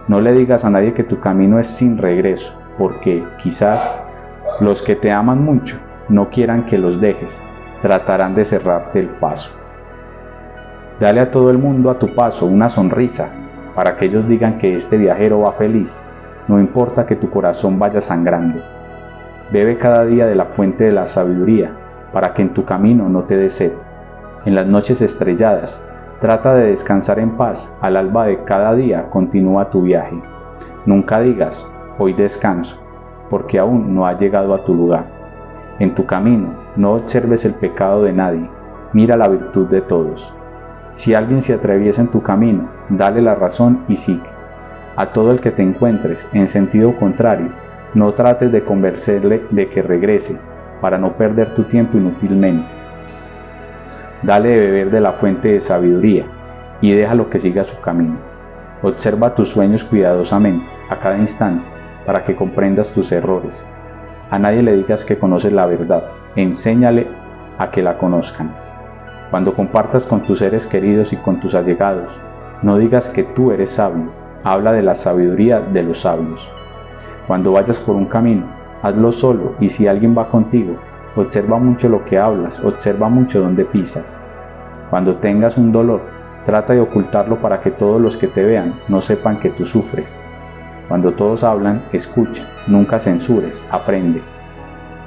No le digas a nadie que tu camino es sin regreso, porque quizás los que te aman mucho no quieran que los dejes, tratarán de cerrarte el paso. Dale a todo el mundo a tu paso una sonrisa, para que ellos digan que este viajero va feliz, no importa que tu corazón vaya sangrando. Bebe cada día de la fuente de la sabiduría, para que en tu camino no te dé sed. En las noches estrelladas, trata de descansar en paz, al alba de cada día continúa tu viaje. Nunca digas, hoy descanso, porque aún no has llegado a tu lugar. En tu camino, no observes el pecado de nadie, mira la virtud de todos. Si alguien se atraviesa en tu camino, dale la razón y sigue. A todo el que te encuentres en sentido contrario, no trates de convencerle de que regrese, para no perder tu tiempo inútilmente. Dale de beber de la fuente de sabiduría, y déjalo que siga su camino. Observa tus sueños cuidadosamente, a cada instante, para que comprendas tus errores. A nadie le digas que conoces la verdad, enséñale a que la conozcan. Cuando compartas con tus seres queridos y con tus allegados, no digas que tú eres sabio, habla de la sabiduría de los sabios. Cuando vayas por un camino, hazlo solo, y si alguien va contigo, observa mucho lo que hablas, observa mucho dónde pisas. Cuando tengas un dolor, trata de ocultarlo para que todos los que te vean no sepan que tú sufres. Cuando todos hablan, escucha, nunca censures, aprende.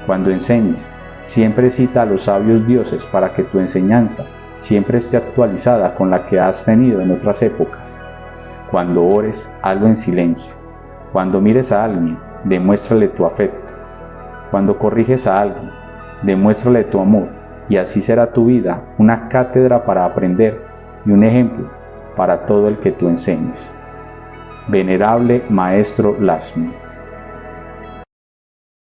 Cuando enseñes, siempre cita a los sabios dioses para que tu enseñanza siempre esté actualizada con la que has tenido en otras épocas. Cuando ores, hazlo en silencio. Cuando mires a alguien, demuéstrale tu afecto. Cuando corriges a alguien, demuéstrale tu amor, y así será tu vida una cátedra para aprender y un ejemplo para todo el que tú enseñes. Venerable Maestro Lakshmi.